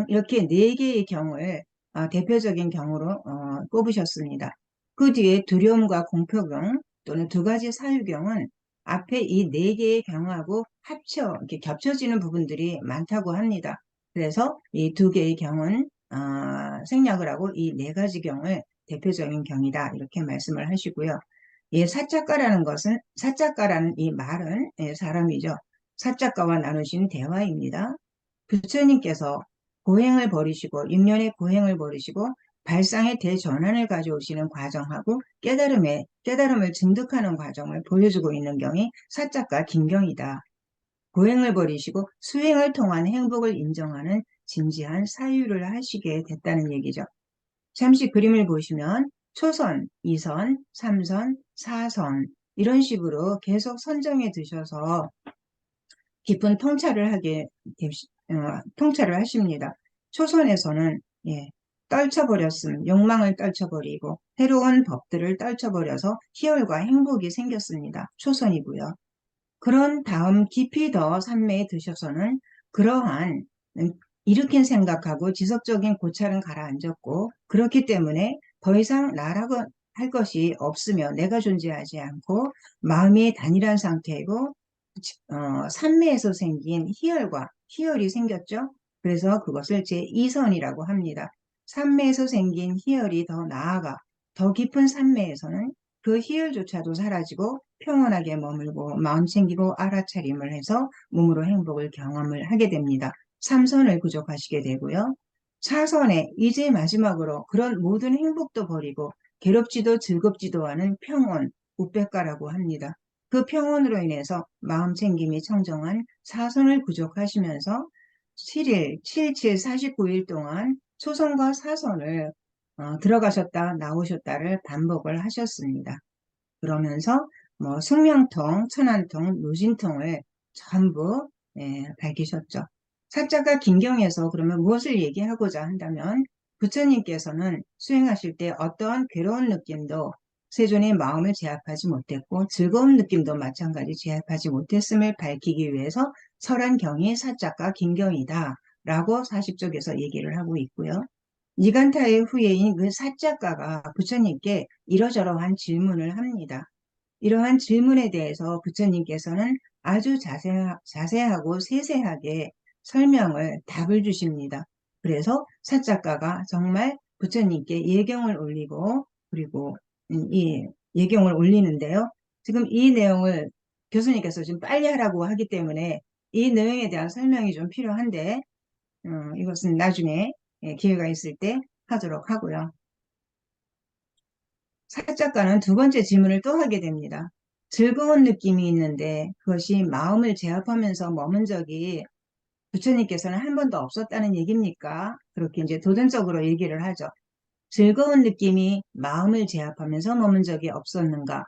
이렇게 4개의 경을 대표적인 경으로 꼽으셨습니다. 그 뒤에 두려움과 공표경 또는 2가지 사유경은 앞에 이 4개의 경하고 이렇게 겹쳐지는 부분들이 많다고 합니다. 그래서 이 2개의 경은 생략을 하고 이 4가지 경을 대표적인 경이다 이렇게 말씀을 하시고요. 예, 사자가라는 이 말은 사람이죠. 사자가와 나누신 대화입니다. 부처님께서 고행을 버리시고 6년의 고행을 버리시고 발상의 대전환을 가져오시는 과정하고 깨달음을 증득하는 과정을 보여주고 있는 경이 사자가 긴경이다. 고행을 버리시고 수행을 통한 행복을 인정하는 진지한 사유를 하시게 됐다는 얘기죠. 잠시 그림을 보시면 초선, 2선, 3선, 4선 이런 식으로 계속 선정해 두셔서 깊은 통찰을 하십니다. 초선에서는 욕망을 떨쳐버리고 새로운 법들을 떨쳐버려서 희열과 행복이 생겼습니다. 초선이고요. 그런 다음 깊이 더 산매에 드셔서는 그러한 일으킨 생각하고 지속적인 고찰은 가라앉았고 그렇기 때문에 더 이상 나라고 할 것이 없으며 내가 존재하지 않고 마음이 단일한 상태이고 산매에서 생긴 희열이 생겼죠. 그래서 그것을 제2선이라고 합니다. 산매에서 생긴 희열이 더 나아가 더 깊은 산매에서는 그 희열조차도 사라지고 평온하게 머물고 마음 챙기고 알아차림을 해서 몸으로 행복을 경험을 하게 됩니다. 3선을 구족하시게 되고요. 4선에 이제 마지막으로 그런 모든 행복도 버리고 괴롭지도 즐겁지도 않은 평온, 우백가라고 합니다. 그 평온으로 인해서 마음 챙김이 청정한 4선을 구족하시면서 7일, 77, 49일 동안 초선과 4선을 들어가셨다 나오셨다를 반복을 하셨습니다. 그러면서 숙명통, 천안통, 노진통을 전부 밝히셨죠. 사자가 긴경에서 그러면 무엇을 얘기하고자 한다면 부처님께서는 수행하실 때 어떠한 괴로운 느낌도 세존의 마음을 제압하지 못했고 즐거운 느낌도 마찬가지 제압하지 못했음을 밝히기 위해서 설한 경이 사자가 긴경이다 라고 40쪽에서 얘기를 하고 있고요. 니간타의 후예인 그 사자가가 부처님께 이러저러한 질문을 합니다. 이러한 질문에 대해서 부처님께서는 아주 자세하고 세세하게 답을 주십니다. 그래서 사자가가 정말 부처님께 예경을 올리고 그리고 이 예경을 올리는데요. 지금 이 내용을 교수님께서 좀 빨리 하라고 하기 때문에 이 내용에 대한 설명이 좀 필요한데 이것은 나중에 기회가 있을 때 하도록 하고요. 사작가는 2번째 질문을 또 하게 됩니다. 즐거운 느낌이 있는데 그것이 마음을 제압하면서 머문 적이 부처님께서는 한 번도 없었다는 얘기입니까? 그렇게 이제 도전적으로 얘기를 하죠. 즐거운 느낌이 마음을 제압하면서 머문 적이 없었는가?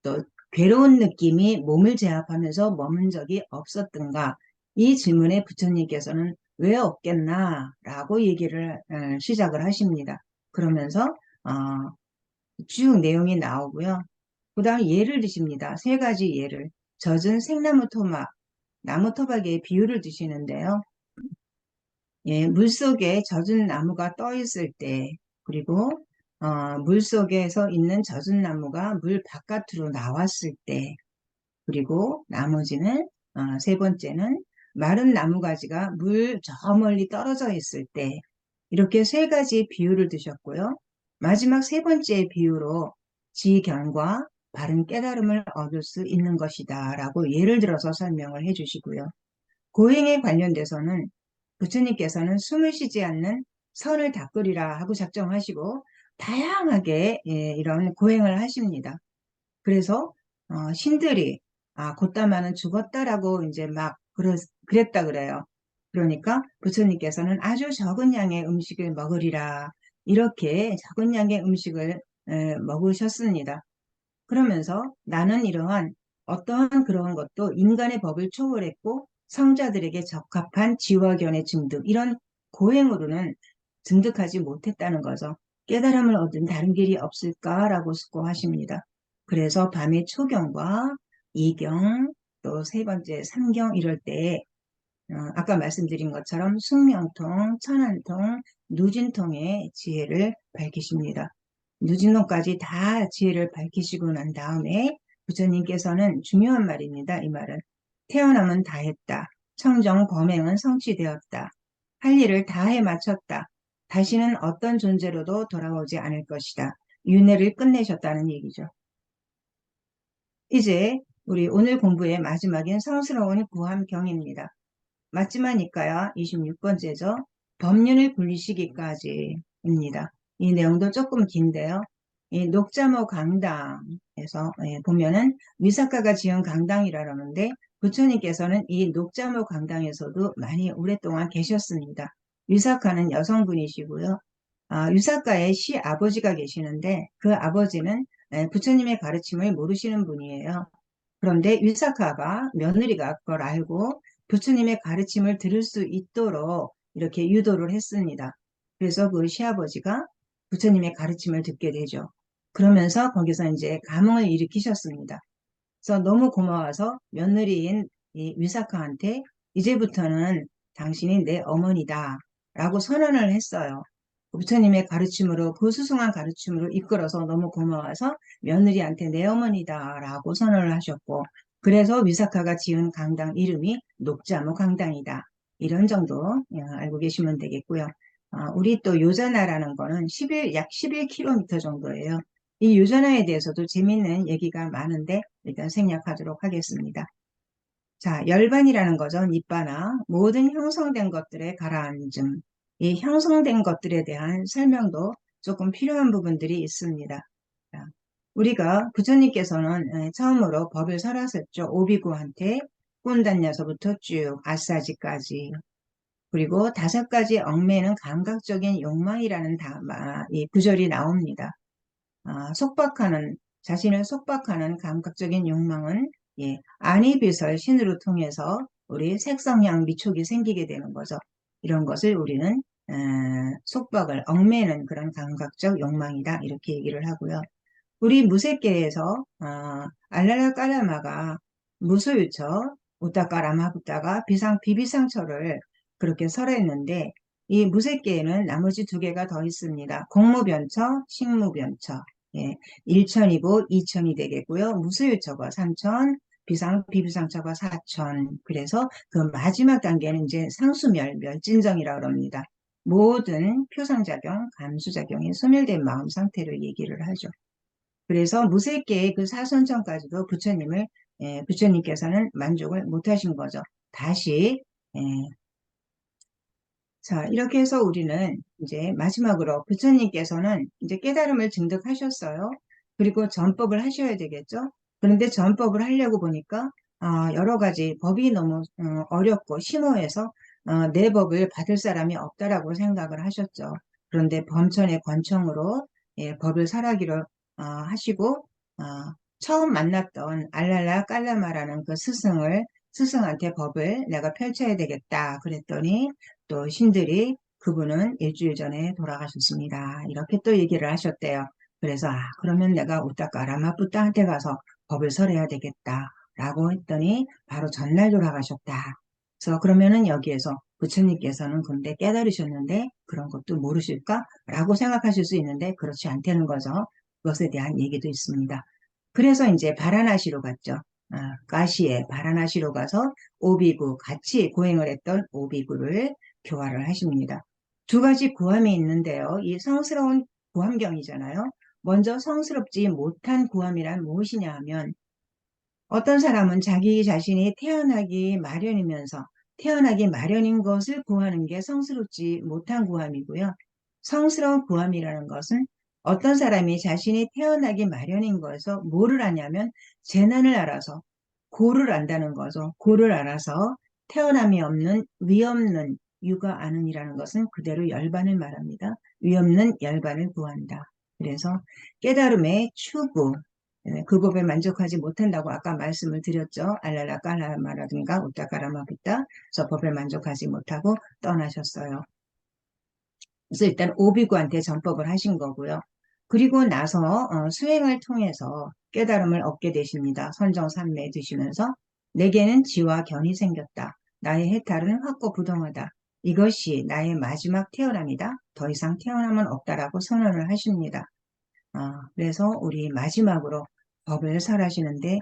또 괴로운 느낌이 몸을 제압하면서 머문 적이 없었던가? 이 질문에 부처님께서는 왜 없겠나? 라고 얘기를 시작을 하십니다. 그러면서 쭉 내용이 나오고요. 그 다음 예를 드십니다. 3가지 예를. 젖은 생나무 토막, 나무 토막의 비유를 드시는데요. 물속에 젖은 나무가 떠 있을 때, 그리고 물속에서 있는 젖은 나무가 물 바깥으로 나왔을 때, 그리고 나머지는 3번째는 마른 나무가지가 저 멀리 떨어져 있을 때, 이렇게 3가지 비유를 드셨고요. 마지막 3번째 비유로 지견과 바른 깨달음을 얻을 수 있는 것이다 라고 예를 들어서 설명을 해주시고요. 고행에 관련돼서는 부처님께서는 숨을 쉬지 않는 선을 닦으리라 하고 작정하시고 다양하게 이런 고행을 하십니다. 그래서 신들이 곧다마는 죽었다라고 이제 막 그랬다 그래요. 그러니까 부처님께서는 아주 적은 양의 음식을 먹으리라 이렇게 적은 양의 음식을 먹으셨습니다. 그러면서 나는 이러한 어떠한 그러한 것도 인간의 법을 초월했고 성자들에게 적합한 지화견의 증득 이런 고행으로는 증득하지 못했다는 거죠. 깨달음을 얻은 다른 길이 없을까라고 숙고하십니다. 그래서 밤에 초경과 이경 또 세 번째 삼경 이럴 때 아까 말씀드린 것처럼 숙명통, 천안통, 누진통의 지혜를 밝히십니다. 누진통까지 다 지혜를 밝히시고 난 다음에 부처님께서는 중요한 말입니다. 이 말은 태어남은 다 했다. 청정 범행은 성취되었다. 할 일을 다 해 마쳤다. 다시는 어떤 존재로도 돌아오지 않을 것이다. 윤회를 끝내셨다는 얘기죠. 이제 우리 오늘 공부의 마지막인 성스러운 구함경입니다. 맞지만일까요? 26번째죠. 법륜을 굴리시기까지입니다. 이 내용도 조금 긴데요. 이 녹자모 강당에서 보면은 위사카가 지은 강당이라는데 부처님께서는 이 녹자모 강당에서도 많이 오랫동안 계셨습니다. 위사카는 여성분이시고요. 위사카의 시아버지가 계시는데 그 아버지는 부처님의 가르침을 모르시는 분이에요. 그런데 위사카가 며느리가 그걸 알고 부처님의 가르침을 들을 수 있도록 이렇게 유도를 했습니다. 그래서 그 시아버지가 부처님의 가르침을 듣게 되죠. 그러면서 거기서 이제 감흥을 일으키셨습니다. 그래서 너무 고마워서 며느리인 이 위사카한테 이제부터는 당신이 내 어머니다 라고 선언을 했어요. 부처님의 가르침으로 고수승한 가르침으로 이끌어서 너무 고마워서 며느리한테 내 어머니다 라고 선언을 하셨고 그래서 위사카가 지은 강당 이름이 녹자모 강당이다. 이런 정도 알고 계시면 되겠고요. 우리 또 요자나라는 거는 약 11km 정도예요. 이 요자나에 대해서도 재밌는 얘기가 많은데 일단 생략하도록 하겠습니다. 자, 열반이라는 거죠. 니바나 모든 형성된 것들의 가라앉음. 이 형성된 것들에 대한 설명도 조금 필요한 부분들이 있습니다. 자, 우리가 부처님께서는 처음으로 법을 설하셨죠. 오비구한테 꼰단녀서부터 쭉 아싸지까지. 그리고 5가지 얽매는 감각적인 욕망이라는 이 구절이 나옵니다. 자신을 속박하는 감각적인 욕망은 안이비설 신으로 통해서 우리 색성향 미촉이 생기게 되는 거죠. 이런 것을 우리는 속박을 얽매는 그런 감각적 욕망이다 이렇게 얘기를 하고요. 우리 무색계에서 알랄라 깔라마가 무소유처 우따까라마부따가 비비상처를 그렇게 설했는데 이 무색계에는 나머지 2개가 더 있습니다. 공무변처, 식무변처. 예, 1천이고 2천이 되겠고요. 무소유처가 3천, 비비상처가 4천. 그래서 그 마지막 단계는 이제 멸진정이라고 합니다. 모든 표상작용, 감수작용이 소멸된 마음 상태를 얘기를 하죠. 그래서 무색계의 그 사선천까지도 부처님께서는 만족을 못하신 거죠. 다시 자, 이렇게 해서 우리는 이제 마지막으로 부처님께서는 이제 깨달음을 증득하셨어요. 그리고 전법을 하셔야 되겠죠. 그런데 전법을 하려고 보니까 여러 가지 법이 너무 어렵고 심오해서 내 법을 받을 사람이 없다라고 생각을 하셨죠. 그런데 범천의 권청으로 법을 설하기로 하시고 처음 만났던 알랄라 깔라마라는 그 스승한테 법을 내가 펼쳐야 되겠다 그랬더니 또 신들이 그분은 일주일 전에 돌아가셨습니다. 이렇게 또 얘기를 하셨대요. 그래서 그러면 내가 우따까 라마부따한테 가서 법을 설해야 되겠다 라고 했더니 바로 전날 돌아가셨다. 그래서 그러면은 여기에서 부처님께서는 근데 깨달으셨는데 그런 것도 모르실까? 라고 생각하실 수 있는데 그렇지 않다는 거죠. 그것에 대한 얘기도 있습니다. 그래서 이제 바라나시로 갔죠. 가시에 바라나시로 가서 오비구 같이 고행을 했던 오비구를 교화를 하십니다. 2가지 구함이 있는데요. 이 성스러운 구함경이잖아요. 먼저 성스럽지 못한 구함이란 무엇이냐 하면 어떤 사람은 자기 자신이 태어나기 마련이면서 태어나기 마련인 것을 구하는 게 성스럽지 못한 구함이고요. 성스러운 구함이라는 것은 어떤 사람이 자신이 태어나기 마련인 거에서 뭐를 하냐면 재난을 알아서 고를 안다는 거죠. 고를 알아서 태어남이 없는 위 없는 유가 아는이라는 것은 그대로 열반을 말합니다. 위 없는 열반을 구한다. 그래서 깨달음의 추구, 그 법에 만족하지 못한다고 아까 말씀을 드렸죠. 알랄라 깔라마라든가 우따까라마부따. 그래서 법에 만족하지 못하고 떠나셨어요. 그래서 일단 오비구한테 전법을 하신 거고요. 그리고 나서 수행을 통해서 깨달음을 얻게 되십니다. 선정산매 드시면서 내게는 지와 견이 생겼다. 나의 해탈은 확고부동하다. 이것이 나의 마지막 태어남이다. 더 이상 태어남은 없다라고 선언을 하십니다. 그래서 우리 마지막으로 법을 설하시는데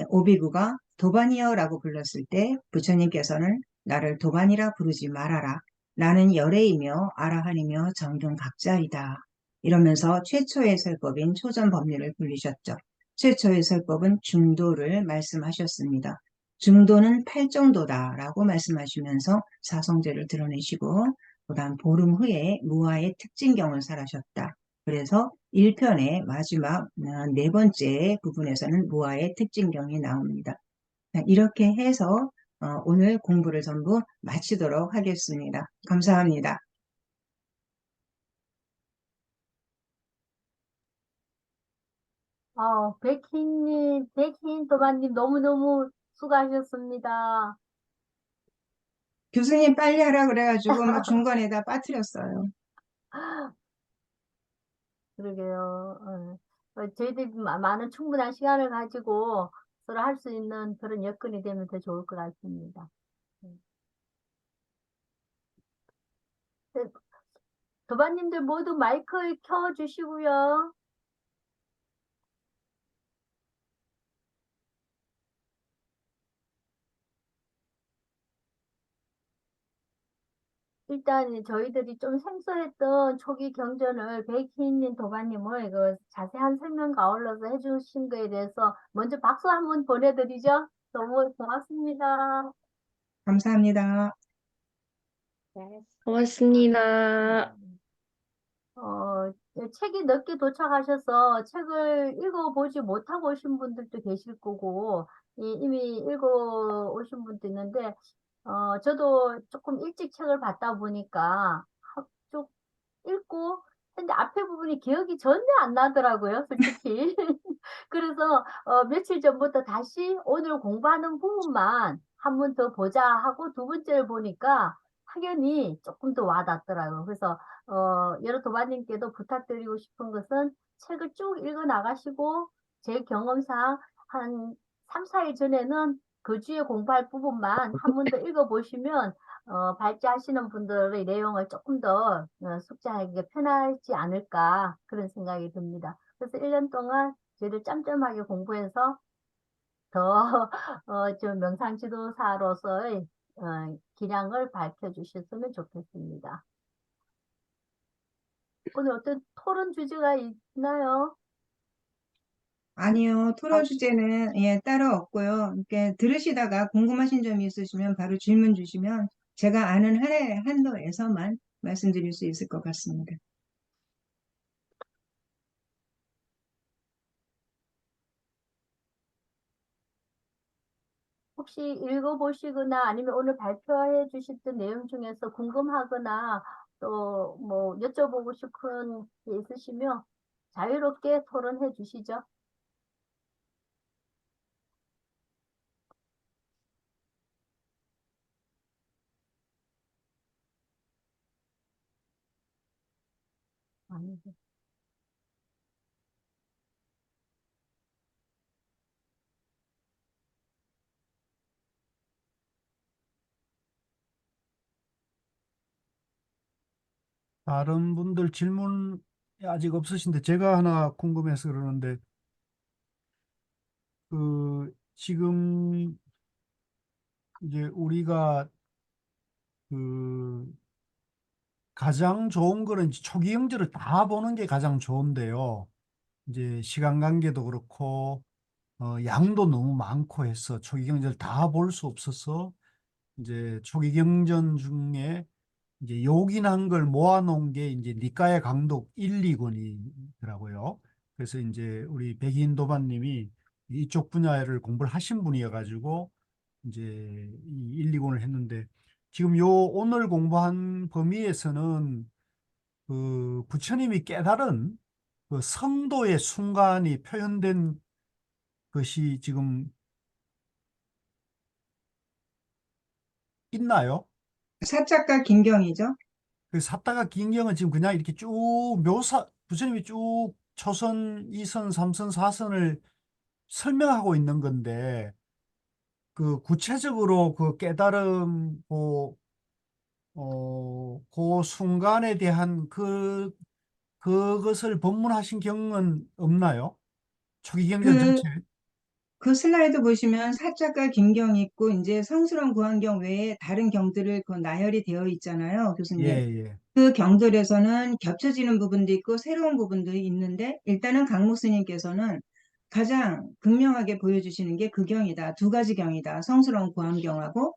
오비구가 도반이여라고 불렀을 때 부처님께서는 나를 도반이라 부르지 말아라. 나는 열애이며 아라한이며 정등각자이다. 이러면서 최초의 설법인 초전법리를 불리셨죠. 최초의 설법은 중도를 말씀하셨습니다. 중도는 팔정도다라고 말씀하시면서 사성제를 드러내시고 그 다음 보름 후에 무아의 특징경을 설하셨다. 그래서 1편의 마지막 네 번째 부분에서는 무아의 특징경이 나옵니다. 이렇게 해서 오늘 공부를 전부 마치도록 하겠습니다. 감사합니다. 백희인 도마님 너무너무 수고하셨습니다. 교수님 빨리 하라 그래가지고 막 중간에다 빠뜨렸어요. 그러게요. 저희들이 많은 충분한 시간을 가지고 서로 할 수 있는 그런 여건이 되면 더 좋을 것 같습니다. 네, 도반님들 모두 마이크 켜주시고요. 일단 저희들이 좀 생소했던 초기 경전을 백희님 도반님을 그 자세한 설명과 아울러서 해주신 거에 대해서 먼저 박수 한번 보내드리죠. 너무 고맙습니다. 감사합니다. 고맙습니다. 책이 늦게 도착하셔서 책을 읽어보지 못하고 오신 분들도 계실 거고, 이미 읽어 오신 분도 있는데, 저도 조금 일찍 책을 봤다 보니까 쭉 읽고, 근데 앞에 부분이 기억이 전혀 안 나더라고요, 솔직히. 그래서 며칠 전부터 다시 오늘 공부하는 부분만 한 번 더 보자 하고 두 번째를 보니까 확연히 조금 더 와닿더라고요. 그래서 여러 도마님께도 부탁드리고 싶은 것은 책을 쭉 읽어 나가시고 제 경험상 한 3, 4일 전에는 그 주에 공부할 부분만 한 번 더 읽어보시면 발제하시는 분들의 내용을 조금 더 숙지하기가 편하지 않을까 그런 생각이 듭니다. 그래서 1년 동안 저희들 짬짬하게 공부해서 더 좀 명상 지도사로서의 기량을 밝혀주셨으면 좋겠습니다. 오늘 어떤 토론 주제가 있나요? 아니요, 토론 주제는 따로 없고요. 이렇게 들으시다가 궁금하신 점이 있으시면 바로 질문 주시면 제가 아는 한의 한도에서만 말씀드릴 수 있을 것 같습니다. 혹시 읽어보시거나 아니면 오늘 발표해 주셨던 내용 중에서 궁금하거나 또 뭐 여쭤보고 싶은 게 있으시면 자유롭게 토론해 주시죠. 아니죠. 다른 분들 질문 아직 없으신데 제가 하나 궁금해서 그러는데 지금 이제 우리가 그 가장 좋은 거는 이제 초기 형제를 다 보는 게 가장 좋은데요. 이제 시간 관계도 그렇고 양도 너무 많고 해서 초기 경제를 다 볼 수 없어서 이제 초기 경전 중에 이제 요긴한 걸 모아놓은 게 이제 니까의 강독 1, 2권이더라고요. 그래서 이제 우리 백인 도반님이 이쪽 분야를 공부를 하신 분이어가지고 이제 이 1, 2권을 했는데 지금 요 오늘 공부한 범위에서는 그 부처님이 깨달은 그 성도의 순간이 표현된 것이 지금 있나요? 사작가 김경이죠. 그 샀다가 긴경은 지금 그냥 이렇게 쭉 부처님이 쭉 초선, 2선, 3선, 4선을 설명하고 있는 건데, 그 구체적으로 그 깨달음, 그 순간에 대한 그것을 법문하신 경은 없나요? 초기경전 그 전체. 그 슬라이드 보시면 사자가 김경 있고 이제 성스러운 구한경 외에 다른 경들을 그 나열이 되어 있잖아요, 예, 교수님. 예. 그 경들에서는 겹쳐지는 부분도 있고 새로운 부분도 있는데 일단은 강목 스님께서는 가장 극명하게 보여주시는 게 그 경이다. 두 가지 경이다. 성스러운 구한경하고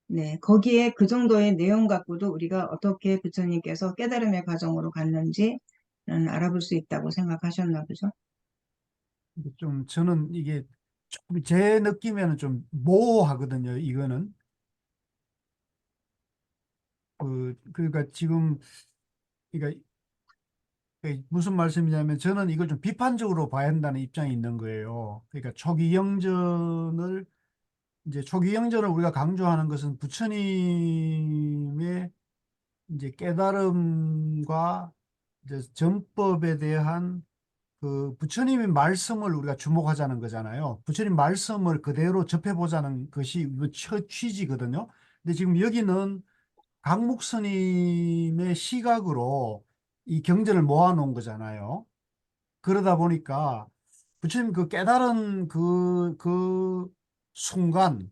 네, 거기에 그 정도의 내용 갖고도 우리가 어떻게 부처님께서 깨달음의 과정으로 갔는지 알아볼 수 있다고 생각하셨나 보죠. 좀 저는 이게 조금 제 느낌에는 좀 모호하거든요, 이거는. 그러니까 지금, 그러니까 무슨 말씀이냐면 저는 이걸 좀 비판적으로 봐야 한다는 입장이 있는 거예요. 그러니까 초기영전을 우리가 강조하는 것은 부처님의 이제 깨달음과 이제 전법에 대한 그 부처님의 말씀을 우리가 주목하자는 거잖아요. 부처님 말씀을 그대로 접해보자는 것이 첫 취지거든요. 근데 지금 여기는 강목 스님의 시각으로 이 경전을 모아놓은 거잖아요. 그러다 보니까 부처님 그 깨달은 그 순간,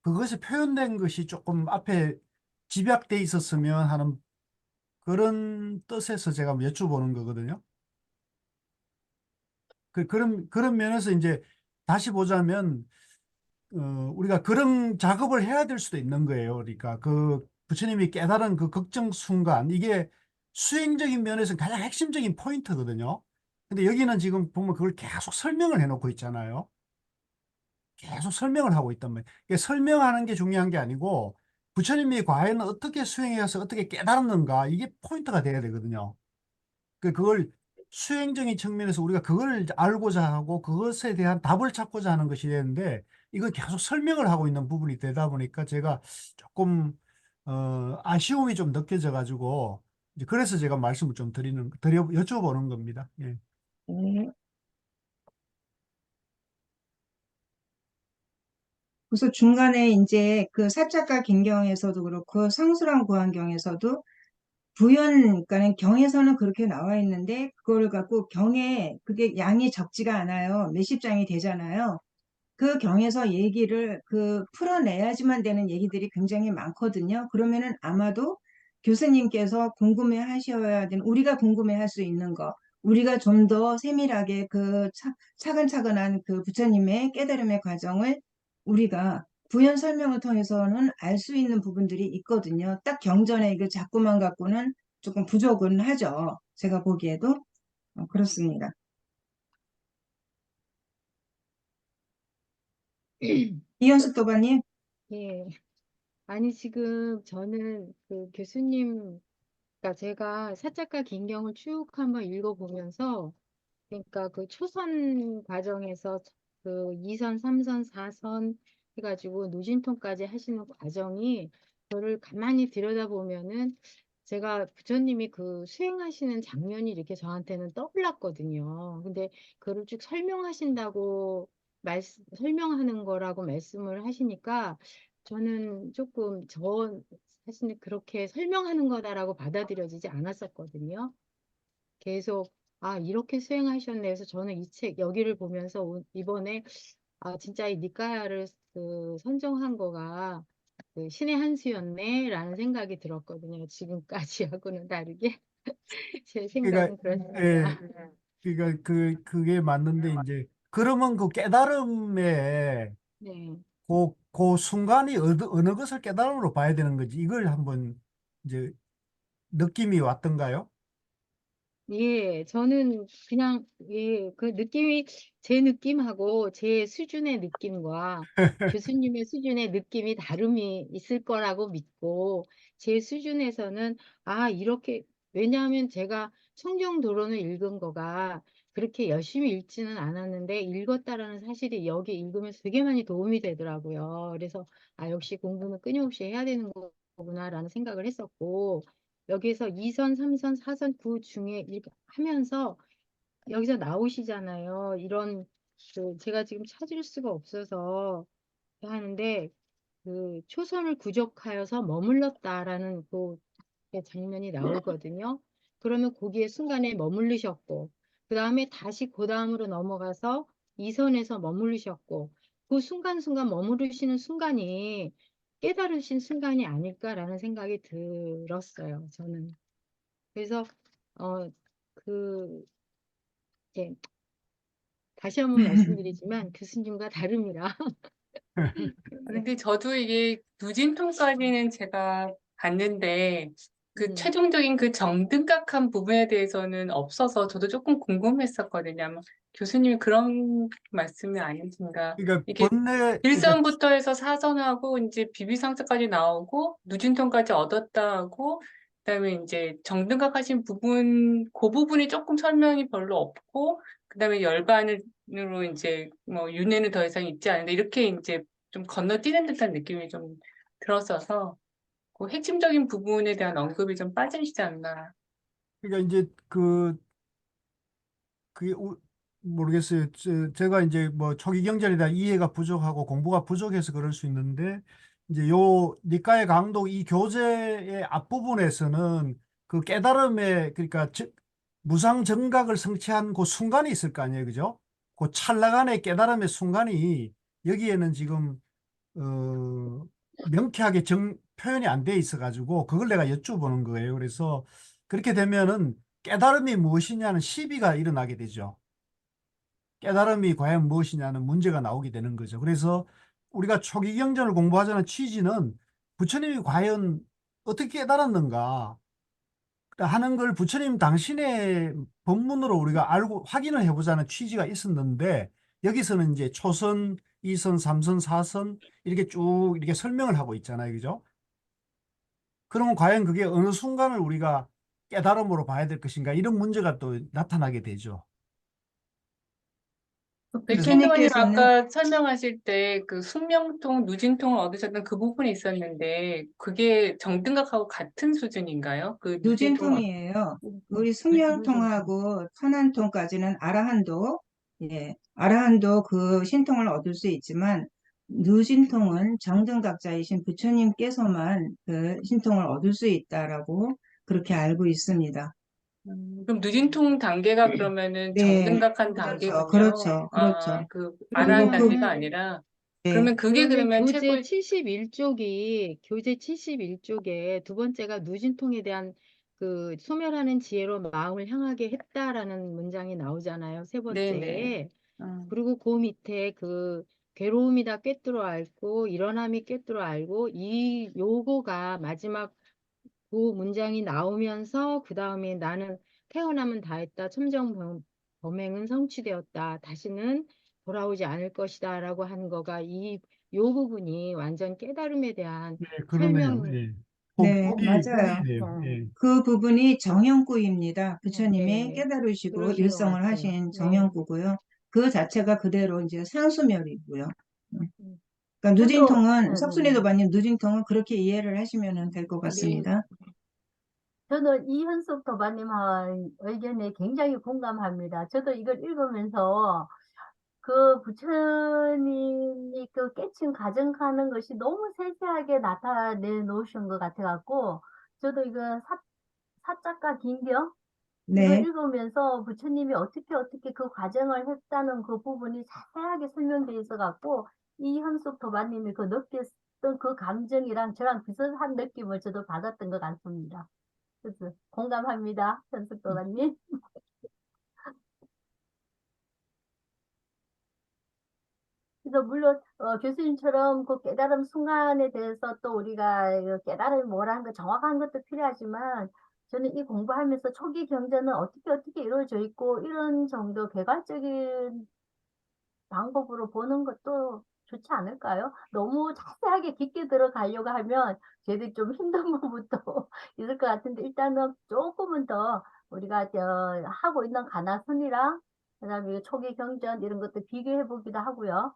그것이 표현된 것이 조금 앞에 집약돼 있었으면 하는 그런 뜻에서 제가 여쭤보는 거거든요. 그런 면에서 이제 다시 보자면, 우리가 그런 작업을 해야 될 수도 있는 거예요. 그러니까 그 부처님이 깨달은 그 걱정 순간, 이게 수행적인 면에서 가장 핵심적인 포인트거든요. 근데 여기는 지금 보면 그걸 계속 설명을 해놓고 있잖아요. 계속 설명을 하고 있단 말이에요. 이게 설명하는 게 중요한 게 아니고 부처님이 과연 어떻게 수행해서 어떻게 깨달았는가, 이게 포인트가 돼야 되거든요. 그걸 수행적인 측면에서 우리가 그걸 이제 알고자 하고 그것에 대한 답을 찾고자 하는 것이 되는데 이걸 계속 설명을 하고 있는 부분이 되다 보니까 제가 조금 아쉬움이 좀 느껴져 가지고 이제 그래서 제가 말씀을 좀 여쭤보는 겁니다. 예. 네. 그래서 중간에 이제 그 사자가 김경에서도 그렇고 성수랑 구한경에서도 부연, 그러니까는 경에서는 그렇게 나와 있는데 그걸 갖고 경에 그게 양이 적지가 않아요. 몇십 장이 되잖아요. 그 경에서 얘기를 그 풀어내야지만 되는 얘기들이 굉장히 많거든요. 그러면은 아마도 교수님께서 궁금해 하셔야 되는, 우리가 궁금해 할 수 있는 거, 우리가 좀 더 세밀하게 그 차근차근한 그 부처님의 깨달음의 과정을 우리가 부연 설명을 통해서는 알 수 있는 부분들이 있거든요. 딱 경전에 이거 자꾸만 갖고는 조금 부족은 하죠. 제가 보기에도 그렇습니다. 이현숙 도반님. 예. 아니, 지금 저는 그 교수님, 그러니까 제가 사작가 긴경을 쭉 한번 읽어보면서, 그러니까 그 초선 과정에서 그 2선, 3선, 4선 해가지고 누진통까지 하시는 과정이 저를 가만히 들여다보면은 제가 부처님이 그 수행하시는 장면이 이렇게 저한테는 떠올랐거든요. 근데 그걸 쭉 설명하신다고 설명하는 거라고 말씀을 하시니까 저는 조금 사실은 그렇게 설명하는 거다라고 받아들여지지 않았었거든요. 계속 이렇게 수행하셨네 해서 저는 이 책 여기를 보면서 이번에 진짜 이 니까야를 그 선정한 거가 그 신의 한 수였네라는 생각이 들었거든요. 지금까지하고는 다르게 제 그러니까 생각은 예, 그렇습니다. 그러니까 그게 맞는데 이제 그러면 그 깨달음에 네. 그 순간이 어느 것을 깨달음으로 봐야 되는 건지 이걸 한번 이제 느낌이 왔던가요? 예, 저는 그냥, 예, 그 느낌이, 제 느낌하고 제 수준의 느낌과 교수님의 수준의 느낌이 다름이 있을 거라고 믿고, 제 수준에서는, 아, 이렇게, 왜냐하면 제가 청정도론을 읽은 거가 그렇게 열심히 읽지는 않았는데, 읽었다라는 사실이 여기 읽으면서 되게 많이 도움이 되더라고요. 그래서, 아, 역시 공부는 끊임없이 해야 되는 거구나라는 생각을 했었고, 여기서 2선, 3선, 4선 그 중에 하면서 여기서 나오시잖아요. 이런 그 제가 지금 찾을 수가 없어서 하는데 그 초선을 구족하여서 머물렀다라는 그 장면이 나오거든요. 그러면 거기에 순간에 머무르셨고 그 다음에 다시 그 다음으로 넘어가서 2선에서 머무르셨고 그 순간순간 머무르시는 순간이 깨달으신 순간이 아닐까라는 생각이 들었어요. 저는. 그래서 어, 그 이제 다시 한번 말씀드리지만 교수님과 다릅니다. 근데 저도 이게 누진통까지는 제가 봤는데 그 네. 최종적인 그 정등각한 부분에 대해서는 없어서 저도 조금 궁금했었거든요. 아마 교수님이 그런 말씀이 아니신가. 그러니까 이게 그러니까 1선부터 해서 4선하고 이제 비비상사까지 나오고 누진통까지 얻었다 하고 그다음에 이제 정등각하신 부분 그 부분이 조금 설명이 별로 없고 그다음에 열반으로 이제 뭐 윤회는 더 이상 있지 않은데 이렇게 이제 좀 건너뛰는 듯한 느낌이 좀 들었어서 그 핵심적인 부분에 대한 언급이 좀 빠지시지 않나. 그러니까 이제 그게 모르겠어요. 제가 이제 뭐 초기 경전에 대한 이해가 부족하고 공부가 부족해서 그럴 수 있는데 이제 요 니까의 강독 이 교재의 앞부분에서는 그 깨달음의 그러니까 무상 정각을 성취한 그 순간이 있을 거 아니에요, 그죠? 그 찰나간의 깨달음의 순간이 여기에는 지금 명쾌하게 표현이 안 돼 있어가지고 그걸 내가 여쭤보는 거예요. 그래서 그렇게 되면은 깨달음이 무엇이냐는 시비가 일어나게 되죠. 깨달음이 과연 무엇이냐는 문제가 나오게 되는 거죠. 그래서 우리가 초기 경전을 공부하자는 취지는 부처님이 과연 어떻게 깨달았는가 하는 걸 부처님 당신의 법문으로 우리가 알고 확인을 해보자는 취지가 있었는데 여기서는 이제 초선, 2선, 3선, 4선 이렇게 쭉 이렇게 설명을 하고 있잖아요. 그죠? 그러면 과연 그게 어느 순간을 우리가 깨달음으로 봐야 될 것인가 이런 문제가 또 나타나게 되죠. 그래서 백현동원님 부처님께서는 아까 설명하실 때 그 숙명통, 누진통을 얻으셨던 그 부분이 있었는데 그게 정등각하고 같은 수준인가요? 그 누진통을 누진통이에요. 우리 누진통. 숙명통하고 천안통까지는 아라한도, 예, 아라한도 그 신통을 얻을 수 있지만, 누진통은 정등각자이신 부처님께서만 그 신통을 얻을 수 있다라고 그렇게 알고 있습니다. 그럼 누진통 단계가 그러면은 네, 정등각한 그렇죠, 단계군요. 그렇죠, 아, 그렇죠. 그 아라한 그리고 단계가 아니라 네, 그러면 그게 그러면 그러면 최고. 교재 71쪽에 두 번째가 누진통에 대한 그 소멸하는 지혜로 마음을 향하게 했다라는 문장이 나오잖아요. 세 네네. 번째에. 어. 그리고 그 밑에 그 괴로움이다 꿰뚫어 앓고 일어남이 꿰뚫어 알고 이 요거가 마지막 그 문장이 나오면서 그 다음에 나는 태어남은 다했다. 범행은 성취되었다. 다시는 돌아오지 않을 것이다. 라고 하는 거가 요 부분이 완전 깨달음에 대한 네, 그러네요. 설명, 예. 네, 맞아요. 거기네요. 어, 예. 그 부분이 정형구입니다. 부처님이 네, 깨달으시고 그러신 것 일성을 같아요. 하신 네. 정형구고요. 그 자체가 그대로 이제 상수멸이고요. 음, 그러니까 저도, 누진통은 석순이도반님 누진통은 그렇게 이해를 하시면 될 것 네. 같습니다. 저는 이현숙 도반님 의견에 굉장히 공감합니다. 저도 이걸 읽으면서 그 부처님이 그 깨친 가정하는 것이 너무 세세하게 나타내 놓으신 것 같아갖고, 저도 이거 사자가 긴경 이거 네, 읽으면서 부처님이 어떻게 그 과정을 했다는 그 부분이 자세하게 설명되어 있어갖고, 이현숙 도반님이 그 느꼈던 그 감정이랑 저랑 비슷한 느낌을 저도 받았던 것 같습니다. 그래서 공감합니다, 현숙 도반님. 그래서 물론 교수님처럼 그 깨달음 순간에 대해서 또 우리가 그 깨달음이 뭐라는 거 정확한 것도 필요하지만 저는 이 공부하면서 초기 경전은 어떻게 이루어져 있고 이런 정도 개괄적인 방법으로 보는 것도 좋지 않을까요? 너무 자세하게 깊게 들어가려고 하면 저희들이 좀 힘든 부분도 있을 것 같은데 일단은 조금은 더 우리가 하고 있는 가나선이랑 그다음에 초기 경전 이런 것도 비교해 보기도 하고요.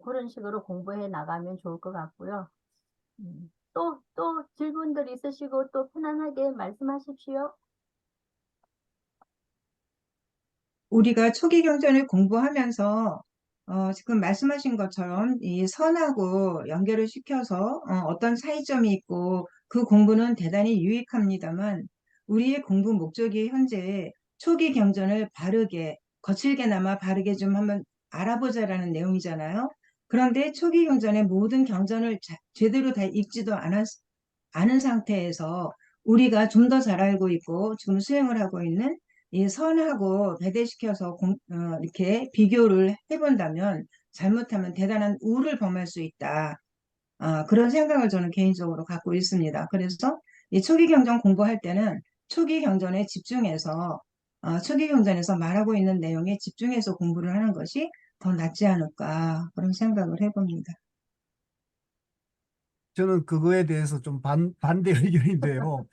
그런 식으로 공부해 나가면 좋을 것 같고요. 또 질문들 있으시고 또 편안하게 말씀하십시오. 우리가 초기 경전을 공부하면서 지금 말씀하신 것처럼 이 선하고 연결을 시켜서 어떤 차이점이 있고 그 공부는 대단히 유익합니다만 우리의 공부 목적이 현재 초기 경전을 바르게 거칠게나마 바르게 좀 한번 알아보자라는 내용이잖아요. 그런데 초기 경전의 모든 경전을 제대로 다 읽지도 않은 상태에서 우리가 좀 더 잘 알고 있고 지금 수행을 하고 있는 이 선하고 배대시켜서 이렇게 비교를 해본다면 잘못하면 대단한 우를 범할 수 있다. 그런 생각을 저는 개인적으로 갖고 있습니다. 그래서 이 초기 경전 공부할 때는 초기 경전에 집중해서 초기 경전에서 말하고 있는 내용에 집중해서 공부를 하는 것이 더 낫지 않을까 그런 생각을 해봅니다. 저는 그거에 대해서 좀 반대 의견인데요.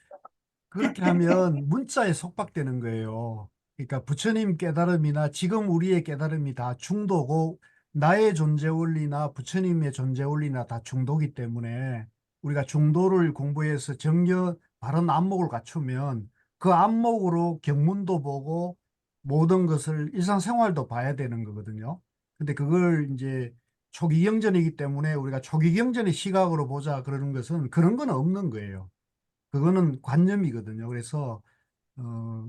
그렇게 하면 문자에 속박되는 거예요. 그러니까 부처님 깨달음이나 지금 우리의 깨달음이 다 중도고 나의 존재 원리나 부처님의 존재 원리나 다 중도기 때문에 우리가 중도를 공부해서 정견 바른 안목을 갖추면 그 안목으로 경문도 보고 모든 것을 일상생활도 봐야 되는 거거든요. 근데 그걸 이제 초기경전이기 때문에 우리가 초기경전의 시각으로 보자 그러는 것은 그런 건 없는 거예요. 그거는 관념이거든요. 그래서 어,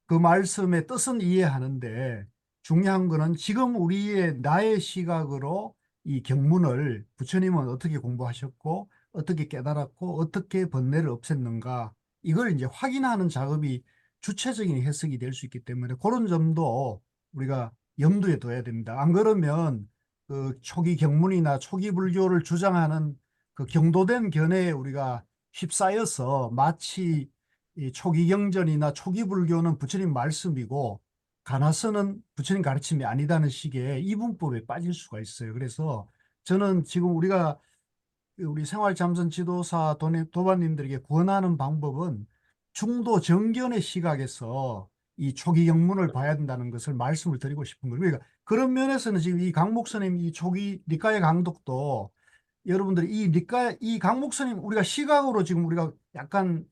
그 말씀의 뜻은 이해하는데 중요한 거는 지금 우리의 나의 시각으로 이 경문을 부처님은 어떻게 공부하셨고 어떻게 깨달았고 어떻게 번뇌를 없앴는가 이걸 이제 확인하는 작업이 주체적인 해석이 될 수 있기 때문에 그런 점도 우리가 염두에 둬야 됩니다. 안 그러면 그 초기 경문이나 초기 불교를 주장하는 그 경도된 견해에 우리가 휩싸여서 마치 이 초기 경전이나 초기 불교는 부처님 말씀이고 가나서는 부처님 가르침이 아니다는 식의 이분법에 빠질 수가 있어요. 그래서 저는 지금 우리 생활 잠선 지도사 도반님들에게 권하는 방법은 중도 정견의 시각에서 이 초기 경문을 봐야 된다는 것을 말씀을 드리고 싶은 거예요. 그러니까 그런 면에서는 지금 이 강목스님 이 초기 니카의 강독도 여러분들이 이 강목스님 우리가 시각으로 지금 우리가 약간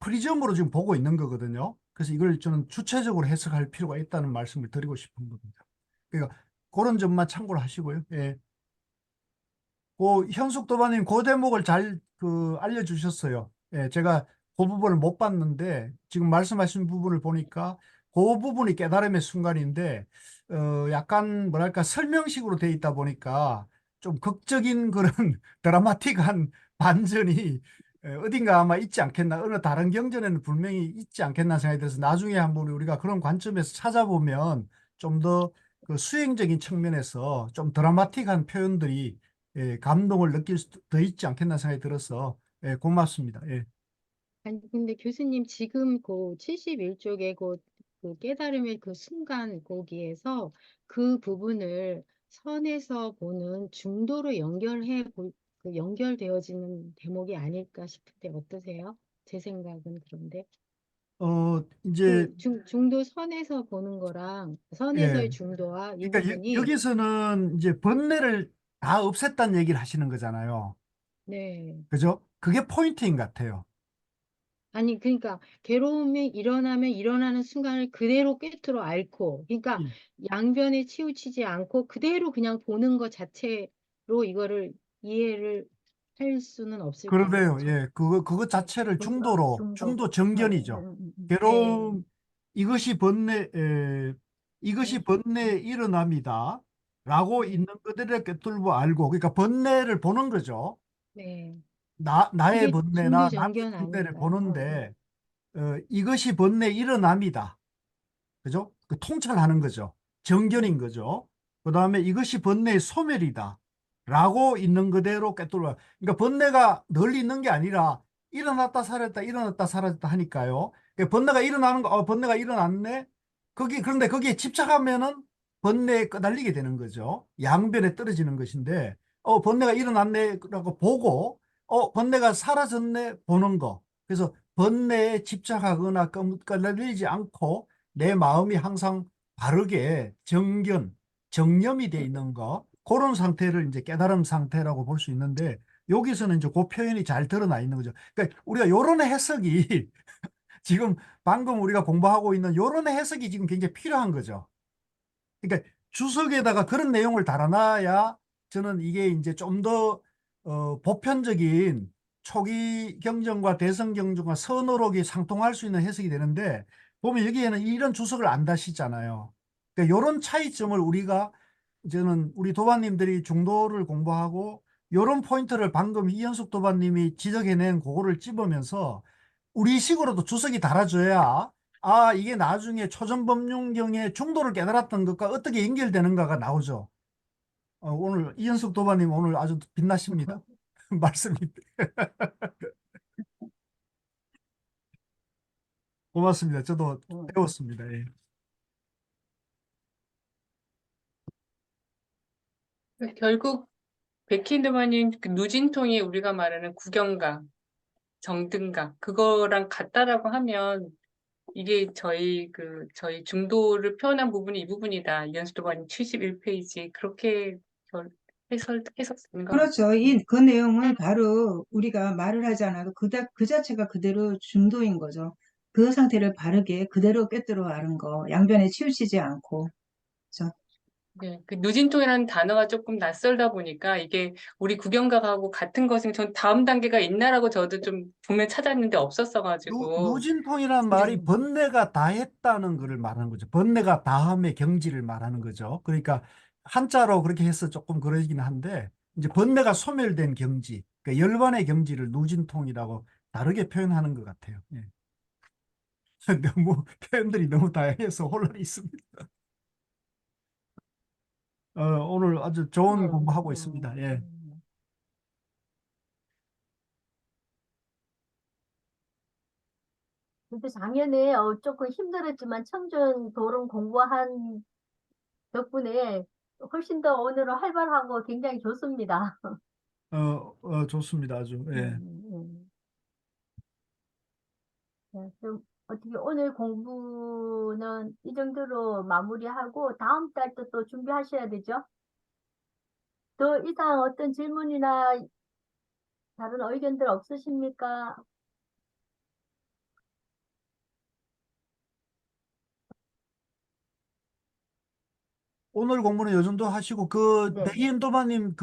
프리즘으로 지금 보고 있는 거거든요. 그래서 이걸 저는 주체적으로 해석할 필요가 있다는 말씀을 드리고 싶은 겁니다. 그러니까 그런 점만 참고를 하시고요. 예. 그 현숙 도반님 그 대목을 잘 알려주셨어요. 예, 제가 그 부분을 못 봤는데 지금 말씀하신 부분을 보니까 그 부분이 깨달음의 순간인데 약간 뭐랄까 설명식으로 돼 있다 보니까 좀 극적인 그런 드라마틱한 반전이 어딘가 아마 있지 않겠나 어느 다른 경전에는 분명히 있지 않겠나 생각이 들어서 나중에 한번 우리가 그런 관점에서 찾아보면 좀 더 그 수행적인 측면에서 좀 드라마틱한 표현들이 감동을 느낄 수도 더 있지 않겠나 생각이 들어서 고맙습니다. 예. 아니, 근데 교수님 지금 그 71쪽의 그 깨달음의 그 순간 거기에서 그 부분을 선에서 보는 중도로 그 연결되어지는 대목이 아닐까 싶은데 어떠세요? 제 생각은 그런데. 이제 중도 선에서 보는 거랑 선에서의 예. 중도와 이 그러니까 부분이 여기서는 이제 번뇌를 다 없앴다는 얘기를 하시는 거잖아요. 네. 그죠? 그게 포인트인 것 같아요. 아니, 그러니까 괴로움이 일어나면 일어나는 순간을 그대로 꿰뚫어 앓고, 그러니까 예. 양변에 치우치지 않고 그대로 그냥 보는 것 자체로 이거를 이해를 할 수는 없을까요? 그러네요. 예. 그거 자체를 중도 정견이죠. 네. 괴로움, 이것이 이것이 네. 번뇌에 일어납니다. 라고 네. 있는 그들의 꿰뚫고 알고, 그러니까 번뇌를 보는 거죠. 네. 나의 그게 번뇌나 남의 중도정견 번뇌를 아닐까요? 보는데, 이것이 번뇌에 일어납니다. 그죠? 그 통찰하는 거죠. 정견인 거죠. 그다음에 이것이 번뇌의 소멸이다. 라고 있는 그대로 꿰뚫어. 그러니까 번뇌가 늘 있는 게 아니라 일어났다 사라졌다 일어났다 사라졌다 하니까요. 그러니까 번뇌가 일어나는 거, 번뇌가 일어났네. 그런데 거기에 집착하면은 번뇌에 끄달리게 되는 거죠. 양변에 떨어지는 것인데, 번뇌가 일어났네라고 보고, 번뇌가 사라졌네 보는 거. 그래서 번뇌에 집착하거나 끄달리지 않고 내 마음이 항상 바르게 정념이 돼 있는 거, 그런 상태를 이제 깨달음 상태라고 볼 수 있는데, 여기서는 이제 그 표현이 잘 드러나 있는 거죠. 그러니까 우리가 요런 해석이 지금 방금 우리가 공부하고 있는 요런 해석이 지금 굉장히 필요한 거죠. 그러니까 주석에다가 그런 내용을 달아놔야 저는 이게 이제 좀 더 보편적인 초기 경전과 대성 경전과 선어록이 상통할 수 있는 해석이 되는데, 보면 여기에는 이런 주석을 안 다시잖아요. 그러니까 이런 차이점을 우리가, 저는 우리 도반님들이 중도를 공부하고 이런 포인트를 방금 이현숙 도반님이 지적해낸 그거를 찝으면서 우리식으로도 주석이 달아줘야, 아, 이게 나중에 초전법륜경의 중도를 깨달았던 것과 어떻게 연결되는가가 나오죠. 오늘 이현숙 도반님 오늘 아주 빛나십니다. 말씀이. 고맙습니다. 저도 배웠습니다. 예. 결국 백힌드마님 그 누진통이 우리가 말하는 구경각, 정등각 그거랑 같다라고 하면 이게 저희 중도를 표현한 부분이 이 부분이다. 이현수 도반님 71페이지 그렇게 해석되는 것 같아요. 그렇죠. 그 내용은 바로 우리가 말을 하지 않아도 그 자체가 그대로 중도인 거죠. 그 상태를 바르게 그대로 꿰뚫어 아는 거, 양변에 치우치지 않고. 그렇죠. 네, 그 누진통이라는 단어가 조금 낯설다 보니까 이게 우리 구경각하고 같은 것인 전 다음 단계가 있나라고 저도 좀 보면 찾았는데 없었어가지고 누진통이라는 말이 네. 번뇌가 다했다는 것을 말하는 거죠. 번뇌가 다함의 경지를 말하는 거죠. 그러니까 한자로 그렇게 해서 조금 그러긴 한데, 이제 번뇌가 소멸된 경지, 그러니까 열반의 경지를 누진통이라고 다르게 표현하는 것 같아요. 예. 너무 표현들이 너무 다양해서 혼란이 있습니다. 오늘 아주 좋은 공부하고 있습니다. 예. 근데 작년에 조금 힘들었지만 청준 도론 공부한 덕분에 훨씬 더 오늘은 활발하고 굉장히 좋습니다. 좋습니다. 아주. 예. 네, 그럼 어떻게 오늘 공부는 이 정도로 마무리하고 다음 달 또 준비하셔야 되죠? 더 이상 어떤 질문이나 다른 의견들 없으십니까? 오늘 공부는 요 정도 하시고, 네, 백이인 도마님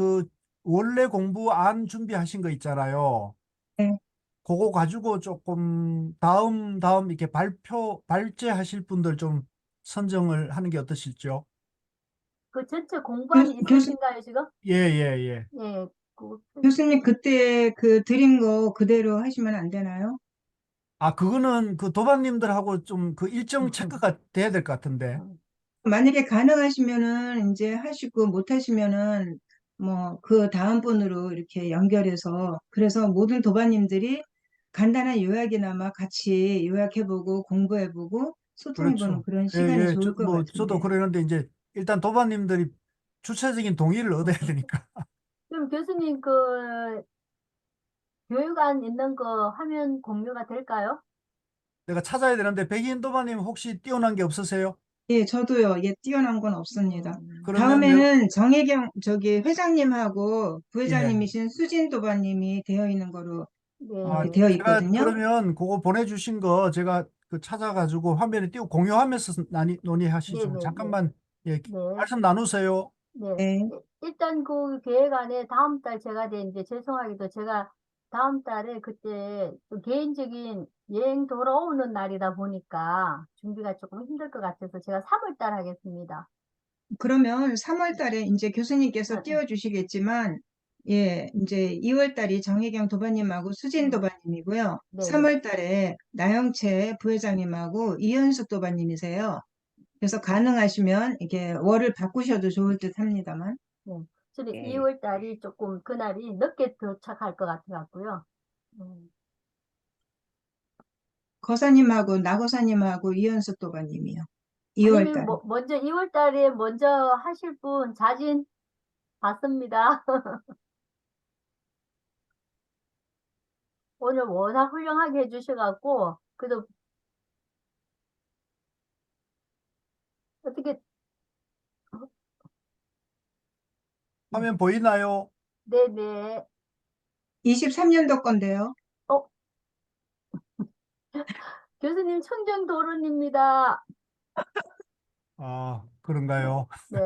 원래 공부 안 준비하신 거 있잖아요. 네. 그거 가지고 조금 다음 이렇게 발제하실 분들 좀 선정을 하는 게 어떠실지요? 그 전체 공부안이 교수, 있으신가요, 지금? 예, 예, 예. 예, 그, 교수님 그때 그 드린 거 그대로 하시면 안 되나요? 그거는 그 도반님들하고 좀 그 일정 체크가 돼야 될 것 같은데. 만약에 가능하시면은 이제 하시고 못 하시면은 뭐 그 다음 분으로 이렇게 연결해서 그래서 모든 도반님들이 간단한 요약이나마 같이 요약해보고 공부해보고 소통해보는 그렇죠. 그런 예, 시간이 예. 좋을 것 저도 같은데. 그러는데 이제 일단 도반님들이 주체적인 동의를 얻어야 되니까. 그럼 교수님 그 교육안 있는 거 화면 공유가 될까요? 내가 찾아야 되는데, 백인 도반님 혹시 뛰어난 게 없으세요? 예, 저도요. 예, 뛰어난 건 없습니다. 그러면 다음에는 정혜경 회장님하고 예. 부회장님이신 수진 도반님이 되어 있는 거로 이렇게 네, 되어 제가 있거든요. 그러면 그거 보내주신 거 제가 찾아가지고 화면에 띄고 공유하면서 네, 논의하시죠. 네, 네, 잠깐만, 예, 네. 말씀 나누세요. 네. 네. 일단 그 계획안에 다음 달 제가 이제 죄송하게도 제가 다음 달에 그때 또 개인적인 여행 돌아오는 날이다 보니까 준비가 조금 힘들 것 같아서 제가 3월 달 하겠습니다. 그러면 3월 달에 이제 교수님께서 아, 띄워주시겠지만, 예, 이제 2월 달이 정혜경 도반님하고 수진 도반님이고요. 네네. 3월 달에 나영채 부회장님하고 이현숙 도반님이세요. 그래서 가능하시면 이게 월을 바꾸셔도 좋을 듯 합니다만. 네. 저는 예. 2월 달이 조금 그날이 늦게 도착할 것 같아갖고요. 거사님하고 나거사님하고 이현숙 도반님이요. 2월 아니면 달. 먼저 2월 달에 먼저 하실 분 자진 받습니다. 오늘 워낙 훌륭하게 해주셔갖고, 그래도 어떻게, 화면 보이나요? 네네. 23년도 건데요. 교수님 청정도론입니다. 아, 그런가요? 네.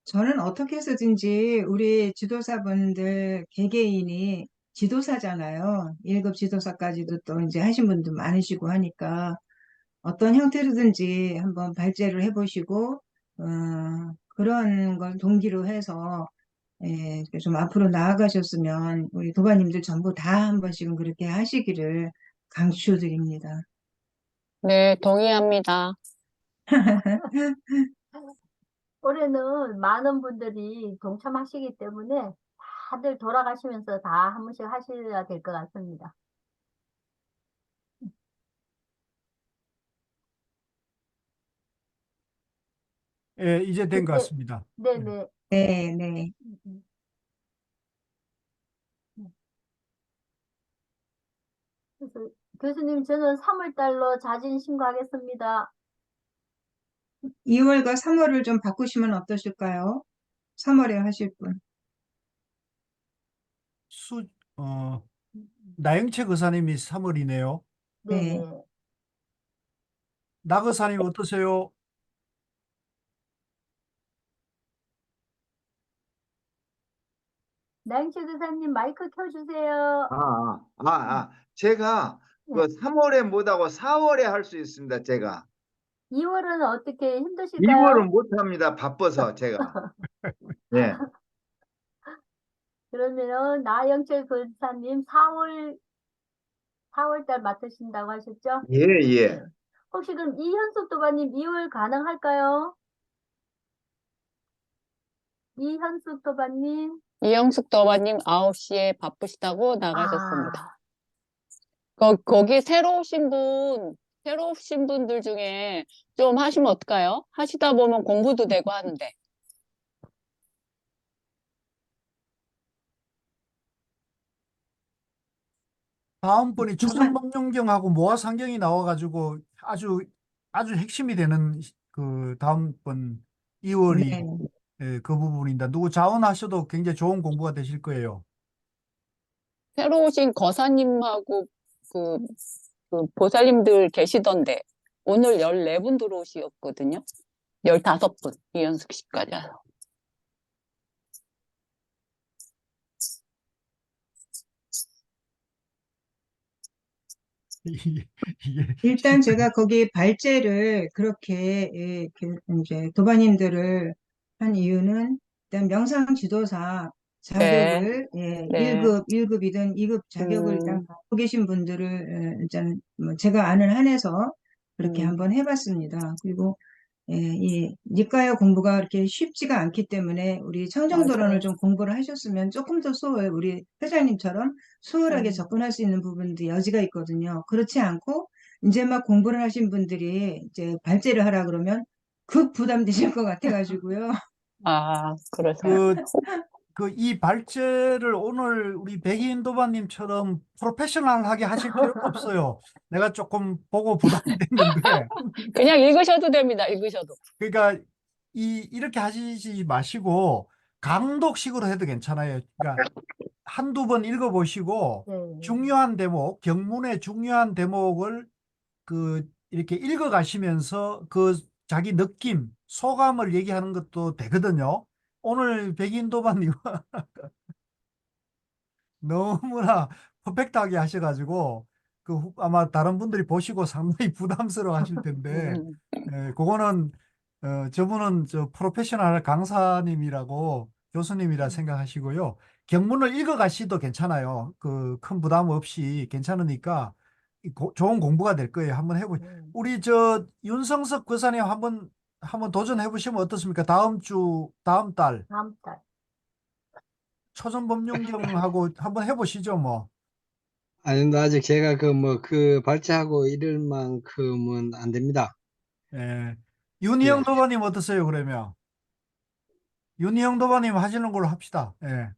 저는 어떻게 해서든지 우리 지도사분들 개개인이 지도사잖아요. 1급 지도사까지도 또 이제 하신 분도 많으시고 하니까 어떤 형태로든지 한번 발제를 해보시고, 그런 걸 동기로 해서, 예, 좀 앞으로 나아가셨으면 우리 도바님들 전부 다 한 번씩은 그렇게 하시기를 강추드립니다. 네, 동의합니다. 올해는 많은 분들이 동참하시기 때문에 다들 돌아가시면서 다 한 번씩 하셔야 될 것 같습니다. 예, 이제 된 것 네, 같습니다. 네네. 네, 네. 그래서 교수님, 저는 3월 달로 자진 신고하겠습니다. 2월과 3월을 좀 바꾸시면 어떠실까요? 3월에 하실 분. 수, 어, 나영채 의사님이 3월이네요. 네. 네네. 나 의사님 어떠세요? 나영채 교사님 마이크 켜주세요. 제가 네. 그 3월에 못하고 4월에 할 수 있습니다, 제가. 2월은 어떻게 힘드실까요? 2월은 못합니다, 바빠서 제가. 예. 그러면은 나영채 교사님 4월 달 맡으신다고 하셨죠? 예, 예. 혹시 그럼 이현숙 도반님 2월 가능할까요? 이현숙 도반님. 이영숙 도마님 9시에 바쁘시다고 나가셨습니다. 아, 거기 새로 오신 분들 중에 좀 하시면 어떨까요? 하시다 보면 공부도 되고 하는데. 다음번이 초전망령경하고 모아상경이 나와가지고 아주 핵심이 되는 그 다음번 2월이 네. 예, 그 부분입니다. 누구 자원하셔도 굉장히 좋은 공부가 되실 거예요. 새로 오신 거사님하고 그 보살님들 계시던데 오늘 14분 들어오셨거든요. 15분 이현숙 씨까지 해서. 이게 일단 제가 거기 발제를 그렇게 예, 이제 도반님들을 한 이유는 일단 명상 지도사 네, 자격을 예, 네. 1급이든 2급 자격을 일단 음, 갖고 계신 분들을 일단 뭐 제가 아는 한에서 그렇게 음, 한번 해봤습니다. 그리고 예, 이 니까야 공부가 그렇게 쉽지가 않기 때문에 우리 청정도론을 맞아요. 좀 공부를 하셨으면 조금 더 우리 회장님처럼 수월하게 접근할 수 있는 부분도 여지가 있거든요. 그렇지 않고 이제 막 공부를 하신 분들이 이제 발제를 하라 그러면 급 부담되실 것 같아가지고요. 아, 그러세요. 그 이 발제를 오늘 우리 백인 도반님처럼 프로페셔널하게 하실 필요는 없어요. 내가 조금 보고 부담이 됐는데, 그냥 읽으셔도 됩니다. 읽으셔도. 그러니까 이렇게 하시지 마시고 강독식으로 해도 괜찮아요. 그러니까 한두 번 읽어보시고 네. 중요한 대목, 경문의 중요한 대목을 이렇게 읽어가시면서 그 자기 느낌, 소감을 얘기하는 것도 되거든요. 오늘 백인 도반님 너무나 퍼펙트하게 하셔가지고 아마 다른 분들이 보시고 상당히 부담스러워 하실 텐데 음, 그거는 저분은 저 프로페셔널 강사님이라고 교수님이라 생각하시고요. 경문을 읽어가시도 괜찮아요. 그 큰 부담 없이 괜찮으니까 좋은 공부가 될 거예요. 한번 우리 저 윤성석 교사님 한번 도전해 보시면 어떻습니까? 다음 달 다음 달. 초전법륜경하고 한번 해보시죠, 뭐. 아니, 근데 아직 제가 그 발제하고 이럴 만큼은 안 됩니다. 예. 윤희영 예. 도반님 어떠세요, 그러면? 윤희영 도반님 하시는 걸로 합시다. 예.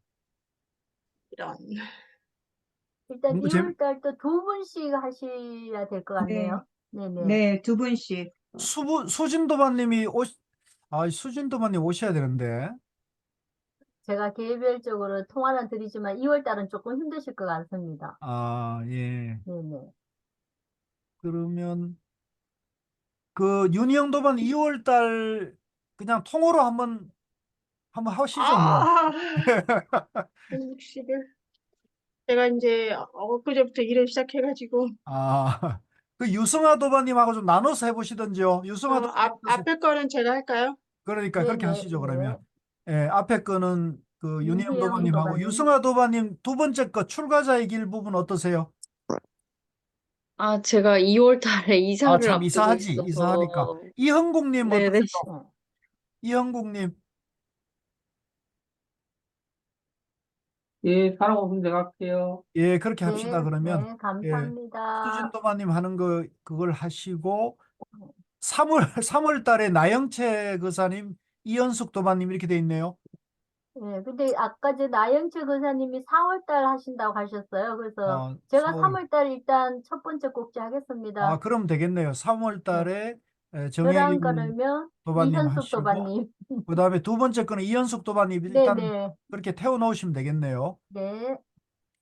이런. 일단 뭐 2월 달 또 2분씩 하셔야 될 것 네, 같네요. 네네. 네, 2분씩. 수진 도반님이 수진 도반님 오셔야 되는데. 제가 개별적으로 통화는 드리지만 2월 달은 조금 힘드실 것 같습니다. 아, 예. 네네. 그러면 그 윤희영 도반 2월 달 그냥 통으로 한번 하시죠, 뭐. 아, 60일. 제가 이제 엊그제부터 일을 시작해가지고 아, 그 유승아 도반님하고 좀 나눠서 해보시던지요. 유승아 도반님 어떠세요? 앞에 거는 제가 할까요? 그러니까 그렇게 네네. 하시죠, 네. 그러면. 예, 앞에 거는 그 윤희영 윤희영 도반님하고 도반님. 유승아 도반님 두 번째 거 출가자의 길 부분 어떠세요? 아, 제가 2월 달에 아, 이사를 참 앞두고 이사하니까. 있어서. 이흥국님 네네. 어떠세요? 이흥국님. 예, 사랑없으면 내가 할게요. 예, 그렇게 네, 합시다, 그러면. 네, 예, 감사합니다. 수진 도반님 하는 그걸 하시고 3월 달에 나영채 교사님, 이현숙 도반님 이렇게 돼 있네요. 네, 근데 아까 나영채 교사님이 4월 달 하신다고 하셨어요. 그래서 제가 4월. 3월 달 일단 첫 번째 꼭지 하겠습니다. 그럼 되겠네요. 3월 네. 달에 저랑 정혜윤 그러면 도반님 이현숙 하시고, 도반님. 그 다음에 두 번째 거는 이현숙 도반님 일단 네네. 그렇게 태워 놓으시면 되겠네요. 네.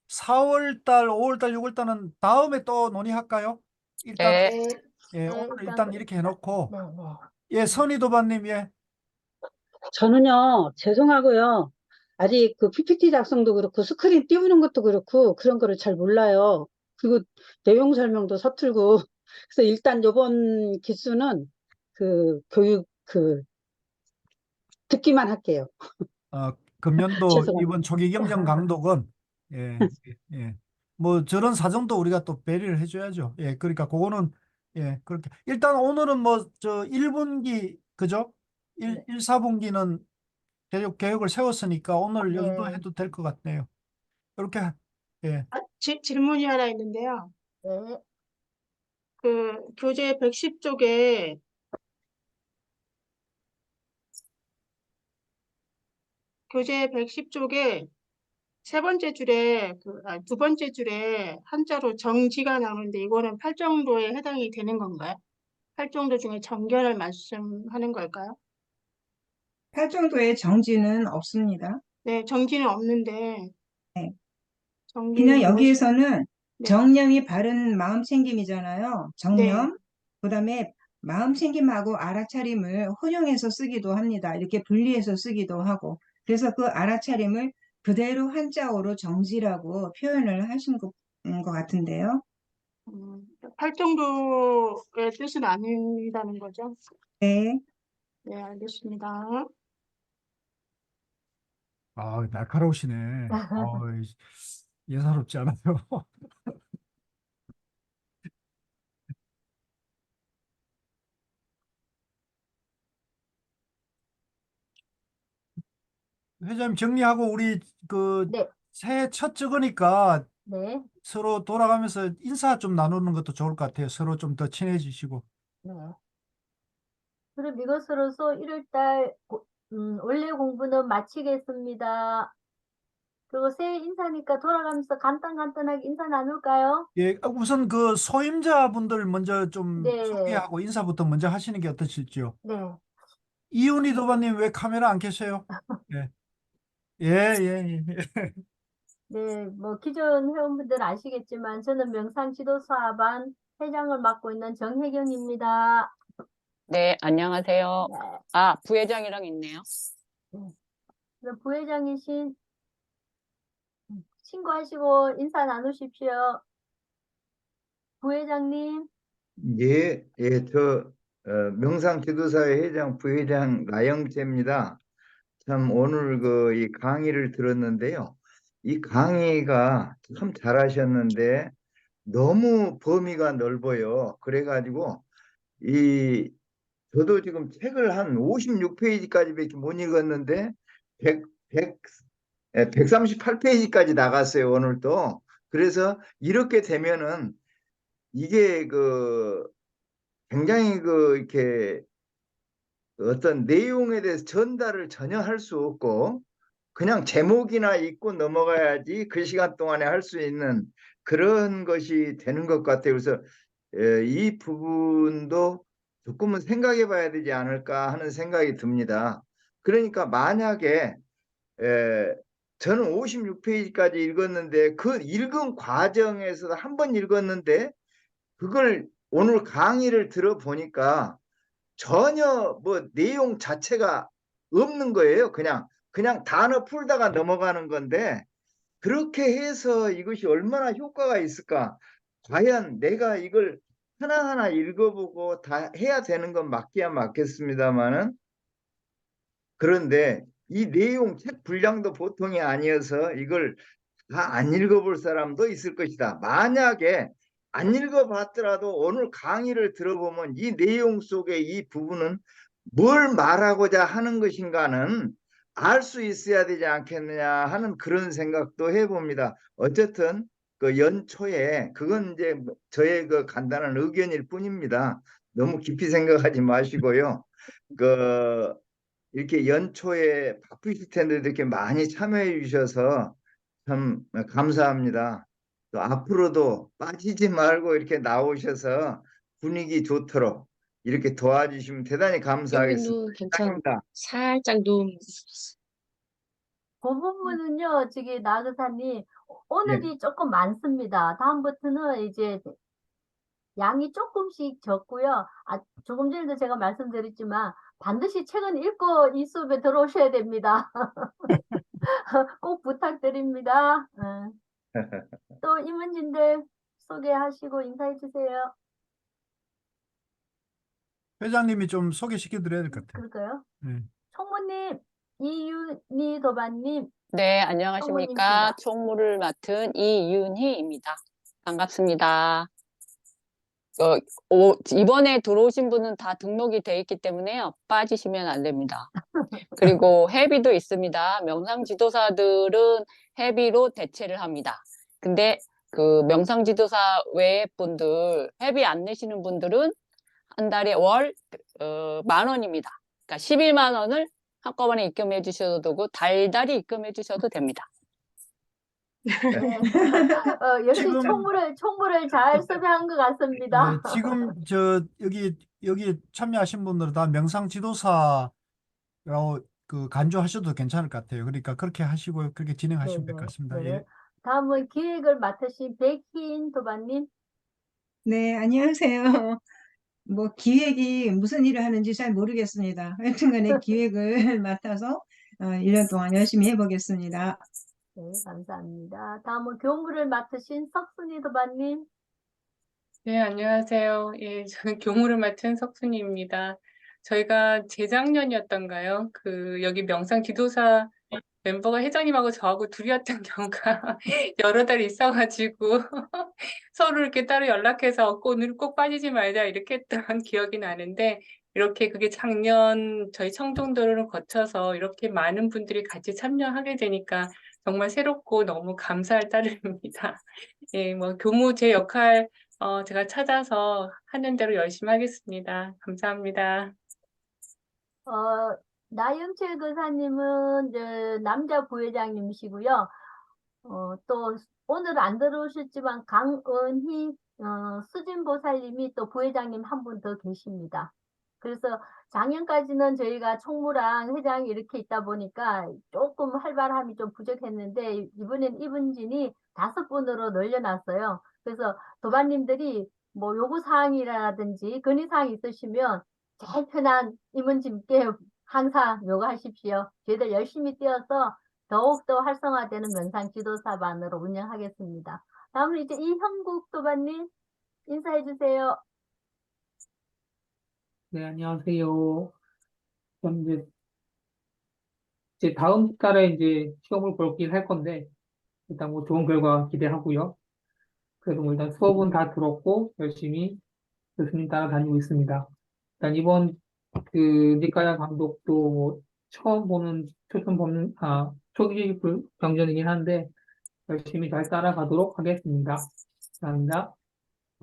4월 달, 5월 달, 6월 달은 다음에 또 논의할까요? 일단, 네. 네. 예, 네, 오늘 일단 일단 이렇게 해놓고, 네, 네. 예, 선희 도반님, 예. 저는요, 죄송하고요. 아직 그 PPT 작성도 그렇고 스크린 띄우는 것도 그렇고 그런 거를 잘 몰라요. 그리고 내용 설명도 서툴고. 그래서 일단 요번 기수는 그 교육 듣기만 할게요. 금년도 죄송합니다. 이번 초기 경영 강독은, 예, 예. 뭐 저런 사정도 우리가 또 배려를 해줘야죠. 예, 그러니까 그거는, 예, 그렇게. 일단 오늘은 뭐, 1분기, 그죠? 네. 1, 4분기는 계획을 세웠으니까 오늘 네. 여기도 해도 될 것 같네요. 이렇게, 예. 질문이 하나 있는데요. 네. 그 교재 110쪽에 세 번째 줄에 두 번째 줄에 한자로 정지가 나오는데 이거는 8정도에 해당이 되는 건가요? 8정도 중에 정견을 말씀하는 걸까요? 8정도의 정지는 없습니다. 네, 정지는 없는데 네. 정기는 그냥 여기에서는 네. 정념이 바른 마음 챙김이잖아요. 네. 정념. 그다음에 마음 챙김하고 알아차림을 혼용해서 쓰기도 합니다. 이렇게 분리해서 쓰기도 하고. 그래서 그 알아차림을 그대로 한자어로 정지라고 표현을 하신 것 같은데요. 8정도의 뜻은 아니라는 거죠? 네. 네, 알겠습니다. 날카로우시네. 예사롭지 않아요. 회장님 정리하고 우리 네. 새해 첫 적으니까 네. 서로 돌아가면서 인사 좀 나누는 것도 좋을 것 같아요. 서로 좀 더 친해지시고. 네. 그럼 이것으로서 1월 달 원래 공부는 마치겠습니다. 그리고 새해 인사니까 돌아가면서 간단하게 인사 나눌까요? 예, 우선 그 소임자분들 먼저 좀 네. 소개하고 인사부터 먼저 하시는 게 어떠실지요? 네. 이훈희 도반님 왜 카메라 안 켜세요? 예. 예. 네, 뭐 기존 회원분들 아시겠지만 저는 명상지도사반 회장을 맡고 있는 정혜경입니다. 네, 안녕하세요. 네. 부회장이랑 있네요. 그럼 부회장이신 신고하시고 인사 나누십시오. 부회장님. 예, 저 명상지도사회 회장 부회장 나영채입니다. 참 오늘 그 이 강의를 들었는데요. 이 강의가 참 잘하셨는데 너무 범위가 넓어요. 그래가지고 이 저도 지금 책을 한 56페이지까지밖에 못 읽었는데 138페이지까지 나갔어요, 오늘 또. 그래서 이렇게 되면은 이게 그 굉장히 그 이렇게 어떤 내용에 대해서 전달을 전혀 할 수 없고 그냥 제목이나 읽고 넘어가야지 그 시간 동안에 할 수 있는 그런 것이 되는 것 같아요. 그래서 이 부분도 조금은 생각해 봐야 되지 않을까 하는 생각이 듭니다. 그러니까 만약에 저는 56페이지까지 읽었는데 그 읽은 과정에서 한 번 읽었는데 그걸 오늘 강의를 들어보니까 전혀 뭐 내용 자체가 없는 거예요. 그냥 단어 풀다가 넘어가는 건데 그렇게 해서 이것이 얼마나 효과가 있을까? 과연 내가 이걸 하나하나 읽어보고 다 해야 되는 건 맞기야 맞겠습니다만은 그런데 이 내용 책 분량도 보통이 아니어서 이걸 다 안 읽어볼 사람도 있을 것이다. 만약에 안 읽어봤더라도 오늘 강의를 들어보면 이 내용 속에 이 부분은 뭘 말하고자 하는 것인가는 알 수 있어야 되지 않겠느냐 하는 그런 생각도 해봅니다. 어쨌든 그 연초에 그건 이제 저의 그 간단한 의견일 뿐입니다. 너무 깊이 생각하지 마시고요. 그 이렇게 연초에 바쁘실 텐데 이렇게 많이 참여해 주셔서 참 감사합니다. 또 앞으로도 빠지지 말고 이렇게 나오셔서 분위기 좋도록 이렇게 도와주시면 대단히 감사하겠습니다. 여기는 괜찮아. 감사합니다. 살짝 누우면 그 부분은요, 저기 나그사님, 예. 오늘이 조금 많습니다. 다음부터는 이제 양이 조금씩 적고요. 조금 전에도 제가 말씀드렸지만 반드시 책은 읽고 이 수업에 들어오셔야 됩니다. 꼭 부탁드립니다. 또 임원진들 소개하시고 인사해 주세요. 회장님이 좀 소개시켜 드려야 될 것 같아요. 그럴까요? 네. 총무님, 이윤희 도반님, 네, 안녕하십니까. 총무님이십니다. 총무를 맡은 이윤희입니다. 반갑습니다. 이번에 들어오신 분은 다 등록이 돼 있기 때문에요. 빠지시면 안 됩니다. 그리고 회비도 있습니다. 명상지도사들은 회비로 대체를 합니다. 근데 그 명상지도사 외의 분들, 회비 안 내시는 분들은 한 달에 월 10,000원입니다. 그러니까 11만 원을 한꺼번에 입금해 주셔도 되고 달달이 입금해 주셔도 됩니다. 네. 역시 지금 총무를 잘 섭외한 것 같습니다. 지금 여기 참여하신 분들은 다 명상 지도사라고 그 간주하셔도 괜찮을 것 같아요. 그러니까 그렇게 하시고 그렇게 진행하시면 될 것 같습니다. 네. 예. 다음은 기획을 맡으신 백희인 도반님. 네, 안녕하세요. 뭐 기획이 무슨 일을 하는지 잘 모르겠습니다. 하여튼간에 기획을 맡아서 1년 동안 열심히 해보겠습니다. 네, 감사합니다. 다음은 교무를 맡으신 석순이 도반님. 네, 안녕하세요. 예, 저는 교무를 맡은 석순이입니다. 저희가 재작년이었던가요? 여기 명상 지도사 멤버가 회장님하고 저하고 둘이었던 경우가 여러 달 있어가지고 서로 이렇게 따로 연락해서 오늘 꼭 빠지지 말자 이렇게 했던 기억이 나는데 이렇게 그게 작년 저희 청정도를 거쳐서 이렇게 많은 분들이 같이 참여하게 되니까 정말 새롭고 너무 감사할 따름입니다. 예, 뭐 교무 제 역할 제가 찾아서 하는 대로 열심히 하겠습니다. 감사합니다. 나영철 교사님은 이제 남자 부회장님이시고요. 또 오늘 안 들어오셨지만 강은희 수진보살님이 또 부회장님 한 분 더 계십니다. 그래서 작년까지는 저희가 총무랑 회장이 이렇게 있다 보니까 조금 활발함이 좀 부족했는데 이번엔 이분진이 5분으로 늘려놨어요. 그래서 도반님들이 뭐 요구사항이라든지 건의사항 있으시면 제일 편한 임원진께 항상 요구하십시오. 저희들 열심히 뛰어서 더욱더 활성화되는 명상 지도사반으로 운영하겠습니다. 다음은 이제 이형국 도반님 인사해 주세요. 네, 안녕하세요. 저는 이제 이제 다음 달에 이제 시험을 보긴 할 건데, 일단 뭐 좋은 결과 기대하고요. 그래도 뭐 일단 수업은 다 들었고, 열심히 교수님 따라다니고 있습니다. 일단 이번 그 니까야 감독도 뭐 처음 보는 초기 경전이긴 한데, 열심히 잘 따라가도록 하겠습니다. 감사합니다.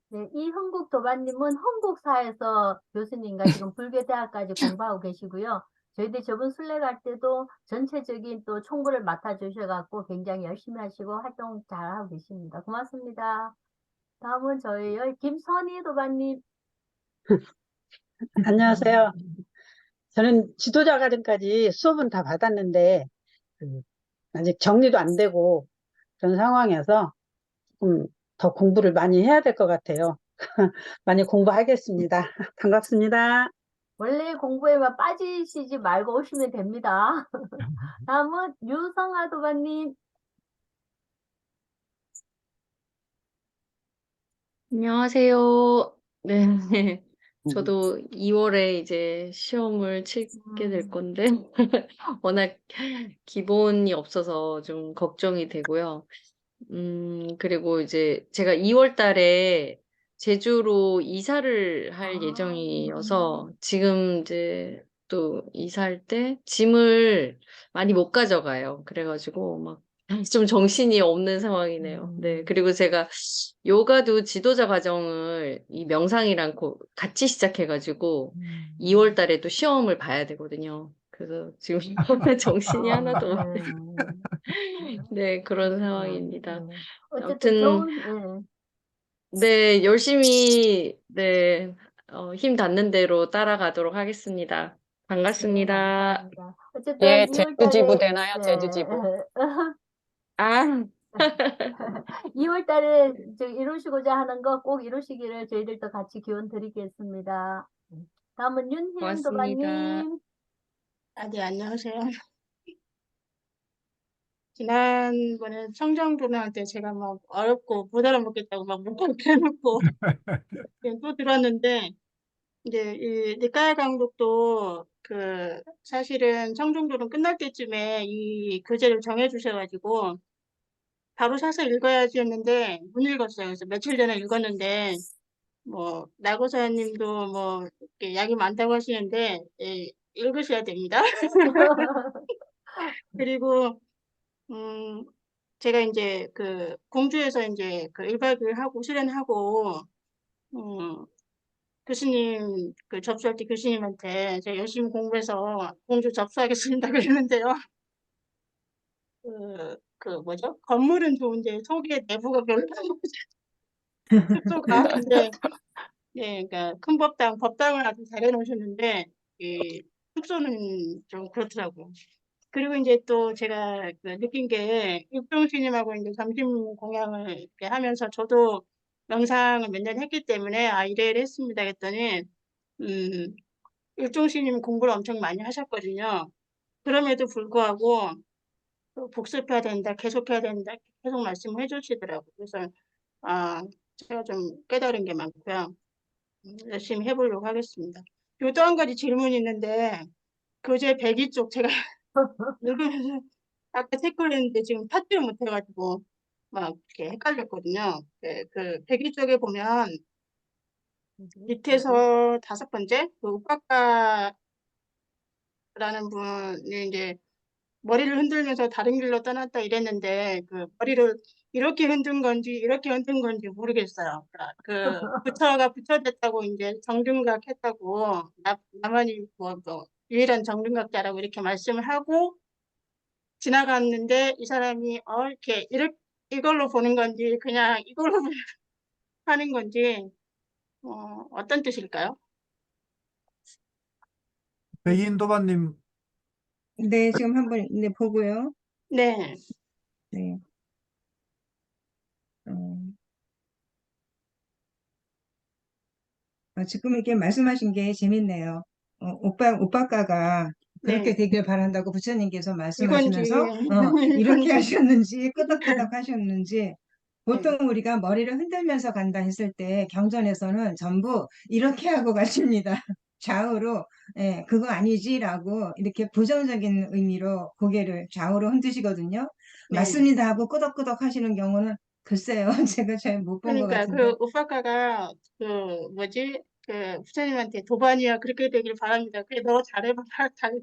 네, 이흥국 도반님은 흥국사에서 교수님과 지금 불교대학까지 공부하고 계시고요. 저희들 저번 순례 갈 때도 전체적인 또 총부를 맡아주셔갖고 굉장히 열심히 하시고 활동 잘하고 계십니다. 고맙습니다. 다음은 저희의 김선희 도반님. 안녕하세요. 저는 지도자 과정까지 수업은 다 받았는데 아직 정리도 안 되고 그런 상황이어서 조금 더 공부를 많이 해야 될 것 같아요. 많이 공부하겠습니다. 반갑습니다. 원래 공부에만 빠지시지 말고 오시면 됩니다. 다음은 유성아 도반님. 안녕하세요. 네. 저도 2월에 이제 시험을 치게 될 건데, 워낙 기본이 없어서 좀 걱정이 되고요. 그리고 이제 제가 2월 달에 제주로 이사를 할 예정이어서 지금 이제 또 이사할 때 짐을 많이 못 가져가요. 그래가지고 막 좀 정신이 없는 상황이네요. 네. 그리고 제가 요가도 지도자 과정을 이 명상이랑 같이 시작해가지고 2월 달에 또 시험을 봐야 되거든요. 그래서 지금 정신이 하나도 없네요. 네, 그런 상황입니다. 어쨌든 아무튼 좋은, 네, 열심히 네, 힘 닿는 대로 따라가도록 하겠습니다. 반갑습니다. 감사합니다. 예, 어쨌든 2월 제주지부 달에, 되나요? 제주지부. 아, 2월 달에 이루시고자 하는 거 꼭 이루시기를 저희들도 같이 기원 드리겠습니다. 다음은 윤희영 고맙습니다. 도반님. 네, 안녕하세요. 지난번에 청정도는한테 제가 막 어렵고 못 알아먹겠다고 막 못하게 해놓고 또 들었는데, 이제 이 니까야 강독도 그 사실은 청정도는 끝날 때쯤에 이 교재를 정해주셔가지고 바로 사서 읽어야지 했는데 못 읽었어요. 그래서 며칠 전에 읽었는데 뭐 나고사님도 뭐 이렇게 약이 많다고 하시는데 읽으셔야 됩니다. 그리고 제가 이제 그 공주에서 이제 그 1박 2일 하고 수련하고 교수님 그 접수할 때 교수님한테 제가 열심히 공부해서 공주 접수하겠습니다 그랬는데요. 그 뭐죠? 건물은 좋은데 속에 내부가 별로 숙소가 근데 네, 그러니까 큰 법당을 아주 잘 해놓으셨는데 이 숙소는 좀 그렇더라고요. 그리고 이제 또 제가 그 느낀 게 육종 스님하고 이제 점심 공양을 이렇게 하면서 저도 명상을 몇 년 했기 때문에 이래 했습니다 했더니 육종 스님 공부를 엄청 많이 하셨거든요. 그럼에도 불구하고 또 복습해야 된다, 계속해야 된다, 계속 말씀을 해주시더라고요. 그래서 제가 좀 깨달은 게 많고요. 열심히 해보려고 하겠습니다. 요 또 한 가지 질문이 있는데 교재 102쪽 제가 읽으면서 아까 체크를 했는데 지금 찾지를 못해가지고 막 이렇게 헷갈렸거든요. 그 102쪽에 보면 밑에서 5번째 그 우빠까라는 분이 이제 머리를 흔들면서 다른 길로 떠났다 이랬는데 그 머리를 이렇게 흔든 건지 이렇게 흔든 건지 모르겠어요. 그러니까 그 부처가 부처됐다고 이제 정등각 했다고 나만이 뭐 유일한 정등각자라고 이렇게 말씀을 하고 지나갔는데 이 사람이 이렇게 이걸로 보는 건지 그냥 이걸로 하는 건지 어떤 뜻일까요? 백인 도반님. 네, 지금 한번 네, 보고요. 네. 네. 지금 이렇게 말씀하신 게 재밌네요. 오빠가가 그렇게 네. 되길 바란다고 부처님께서 이건지 말씀하시면서 이렇게 이건지 하셨는지 끄덕끄덕 하셨는지 네. 보통 우리가 머리를 흔들면서 간다 했을 때 경전에서는 전부 이렇게 하고 가십니다. 좌우로 예, 그거 아니지라고 이렇게 부정적인 의미로 고개를 좌우로 흔드시거든요. 네. 맞습니다 하고 끄덕끄덕 하시는 경우는 글쎄요. 제가 잘 못 본 것 그러니까 같은데. 그 오빠가가 그 뭐지? 그 부처님한테 도반이야 그렇게 되길 바랍니다. 그래 너 잘해봐 잘가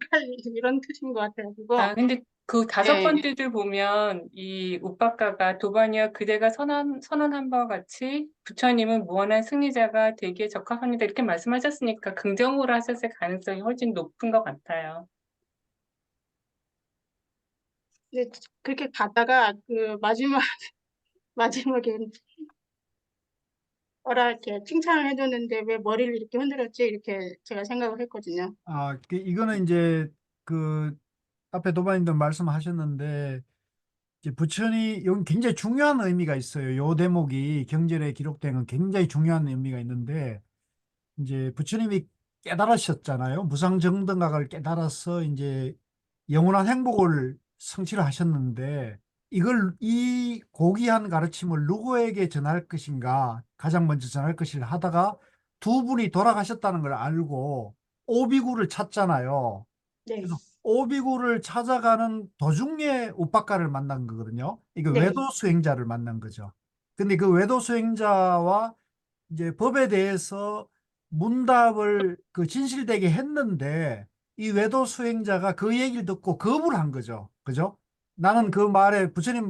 이런 뜻인 것 같아요. 그거. 근데 그 다섯 네. 번째들 보면 이 우빠가가 도반이와 그대가 선언한 바와 같이 부처님은 무한한 승리자가 되기에 적합합니다. 이렇게 말씀하셨으니까 긍정으로 하셨을 가능성이 훨씬 높은 것 같아요. 근데 그렇게 가다가 그 마지막에 뭐라 이렇게 칭찬을 해줬는데 왜 머리를 이렇게 흔들었지? 이렇게 제가 생각을 했거든요. 이거는 이제 그 앞에 도반님도 말씀하셨는데 이제 부처님 여기 굉장히 중요한 의미가 있어요. 요 대목이 경전에 기록된 건 굉장히 중요한 의미가 있는데 이제 부처님이 깨달으셨잖아요. 무상정등각을 깨달아서 이제 영원한 행복을 성취를 하셨는데 이 고귀한 가르침을 누구에게 전할 것인가 가장 먼저 전할 것을 하다가 두 분이 돌아가셨다는 걸 알고 오비구를 찾잖아요. 네. 그래서 오비구를 찾아가는 도중에 우빠가를 만난 거거든요. 이거 네. 외도 수행자를 만난 거죠. 근데 그 외도 수행자와 이제 법에 대해서 문답을 그 진실되게 했는데 이 외도 수행자가 그 얘기를 듣고 거부를 한 거죠. 그죠? 나는 그 말에 부처님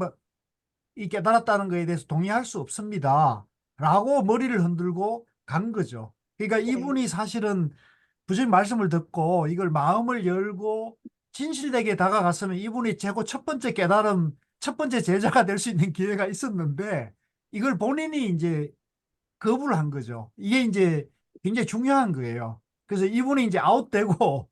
이 깨달았다는 거에 대해서 동의할 수 없습니다. 라고 머리를 흔들고 간 거죠. 그러니까 네. 이분이 사실은 부처님 말씀을 듣고 이걸 마음을 열고 진실되게 다가갔으면 이분이 최고 첫 번째 깨달음, 첫 번째 제자가 될 수 있는 기회가 있었는데 이걸 본인이 이제 거부를 한 거죠. 이게 이제 굉장히 중요한 거예요. 그래서 이분이 이제 아웃되고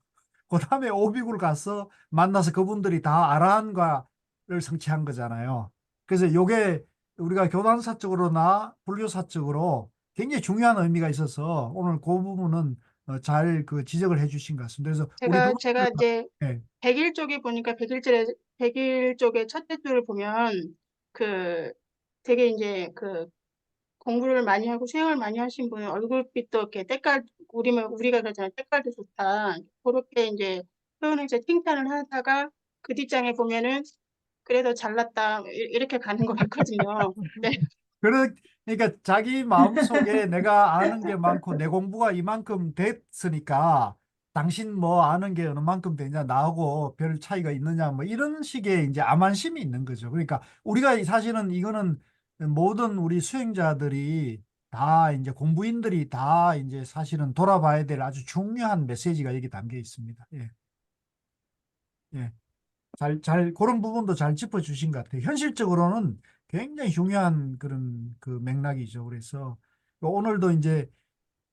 그 다음에 오비구를 가서 만나서 그분들이 다 아라한과를 성취한 거잖아요. 그래서 요게 우리가 교단사적으로나 불교사적으로 굉장히 중요한 의미가 있어서 오늘 그 부분은 잘 그 지적을 해주신 것 같습니다. 그래서 우리 제가 이제 네. 100일 쪽에 보니까 100일 쪽의 첫째 줄을 보면 그 되게 이제 그 공부를 많이 하고 수행을 많이 하신 분은 얼굴빛도 이렇게 때깔 우리가 그러잖아요. 때깔도 좋다. 그렇게 이제 표현해서 칭찬을 하다가 그 뒷장에 보면은 그래도 잘났다 이렇게 가는 것 같거든요. 네. 그러니까 자기 마음속에 내가 아는 게 많고 내 공부가 이만큼 됐으니까 당신 뭐 아는 게 어느 만큼 되냐 나하고 별 차이가 있느냐 뭐 이런 식의 이제 암환심이 있는 거죠. 그러니까 우리가 사실은 이거는 모든 우리 수행자들이 다 이제 공부인들이 다 이제 사실은 돌아봐야 될 아주 중요한 메시지가 여기 담겨 있습니다. 예. 예. 그런 부분도 잘 짚어주신 것 같아요. 현실적으로는 굉장히 중요한 그런 그 맥락이죠. 그래서 오늘도 이제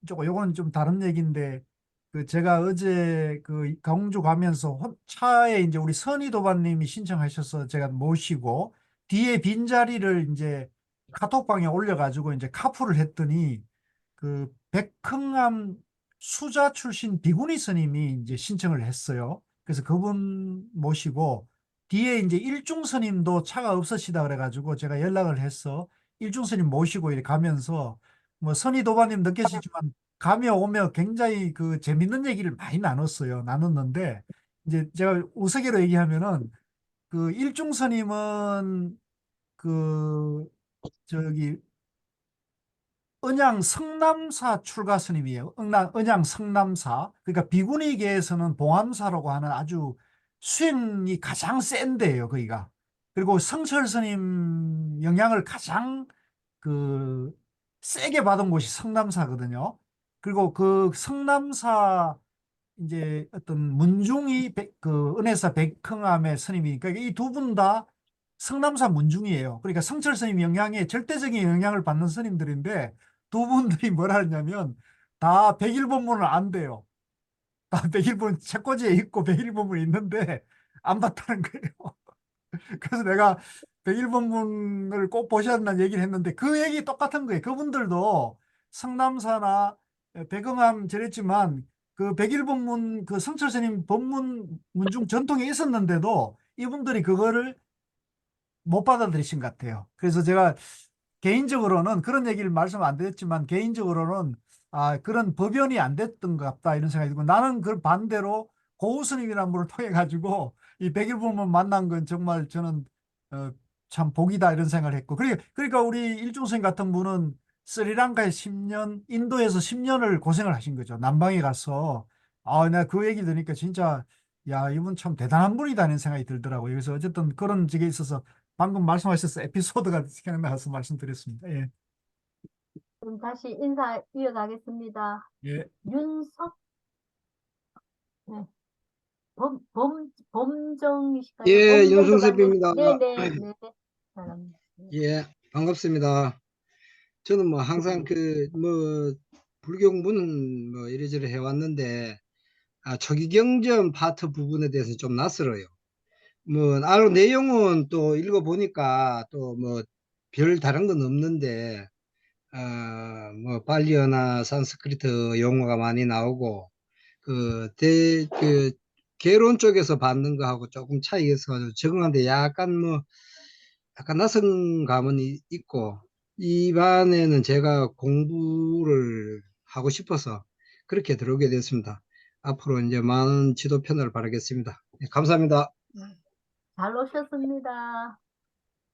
요건 좀 다른 얘기인데 그 제가 어제 그 광주 가면서 차에 이제 우리 선희도반님이 신청하셔서 제가 모시고 뒤에 빈자리를 이제 카톡방에 올려가지고 이제 카풀을 했더니 그 백흥암 수자 출신 비구니 스님이 이제 신청을 했어요. 그래서 그분 모시고 뒤에 이제 일중 스님도 차가 없으시다 그래가지고 제가 연락을 해서 일중 스님 모시고 이렇게 가면서 뭐 선희도반님 느끼시지만 가며 오며 굉장히 그 재밌는 얘기를 많이 나눴는데 이제 제가 우스개로 얘기하면은 그 일중 스님은 그 저기 은양 성남사 출가 스님이에요. 은양 성남사. 그러니까 비구니계에서는 봉암사라고 하는 아주 수행이 가장 센 데예요, 거기가. 그리고 성철 스님 영향을 가장 그 세게 받은 곳이 성남사거든요. 그리고 그 성남사 이제 어떤 문중이 그 은혜사 백흥암의 스님이니까 이 두 분 다 성남사 문중이에요. 그러니까 성철 스님 영향에 절대적인 영향을 받는 스님들인데 두 분들이 뭐라 하냐면 다 백일본문을 안 돼요. 다 백일본 책꽂이에 있고 백일본문이 있는데 안 봤다는 거예요. 그래서 내가 백일본문을 꼭 보셔야 한다는 얘기를 했는데 그 얘기 똑같은 거예요. 그분들도 성남사나 백응암 저랬지만 그 백일본문 그 성철 스님 법문 문중 전통에 있었는데도 이분들이 그거를 못 받아들이신 것 같아요. 그래서 제가 개인적으로는 그런 얘기를 말씀 안 드렸지만 개인적으로는 그런 법연이 안 됐던 것 같다 이런 생각이 들고 나는 그 반대로 고우 스님이라는 분을 통해 가지고 이 백일부모 만난 건 정말 저는 어, 참 복이다 이런 생각을 했고 그러니까 우리 일중 선생님 같은 분은 스리랑카에 10년, 인도에서 10년을 고생을 하신 거죠. 남방에 가서 내가 그 얘기 들으니까 진짜 야 이분 참 대단한 분이다 이런 생각이 들더라고요. 그래서 어쨌든 그런 적에 있어서 방금 말씀하셔서 에피소드가 생각나서 말씀드렸습니다. 예. 그럼 다시 인사 이어가겠습니다. 예. 윤석, 네. 범정이실까요? 예, 범정 도반님. 윤성섭입니다. 네네, 네. 잘합니다. 예, 반갑습니다. 저는 뭐 항상 불교 공부는 뭐 이래저래 해왔는데, 초기경전 파트 부분에 대해서 좀 낯설어요. 내용은 또 읽어보니까 또 별 다른 건 없는데, 발리어나 산스크리트 용어가 많이 나오고, 개론 쪽에서 받는 거하고 조금 차이가 있어가지고 적응하는데 약간 낯선 감은 있고, 이 반에는 제가 공부를 하고 싶어서 그렇게 들어오게 됐습니다. 앞으로 이제 많은 지도 편을 바라겠습니다. 네, 감사합니다. 잘 오셨습니다.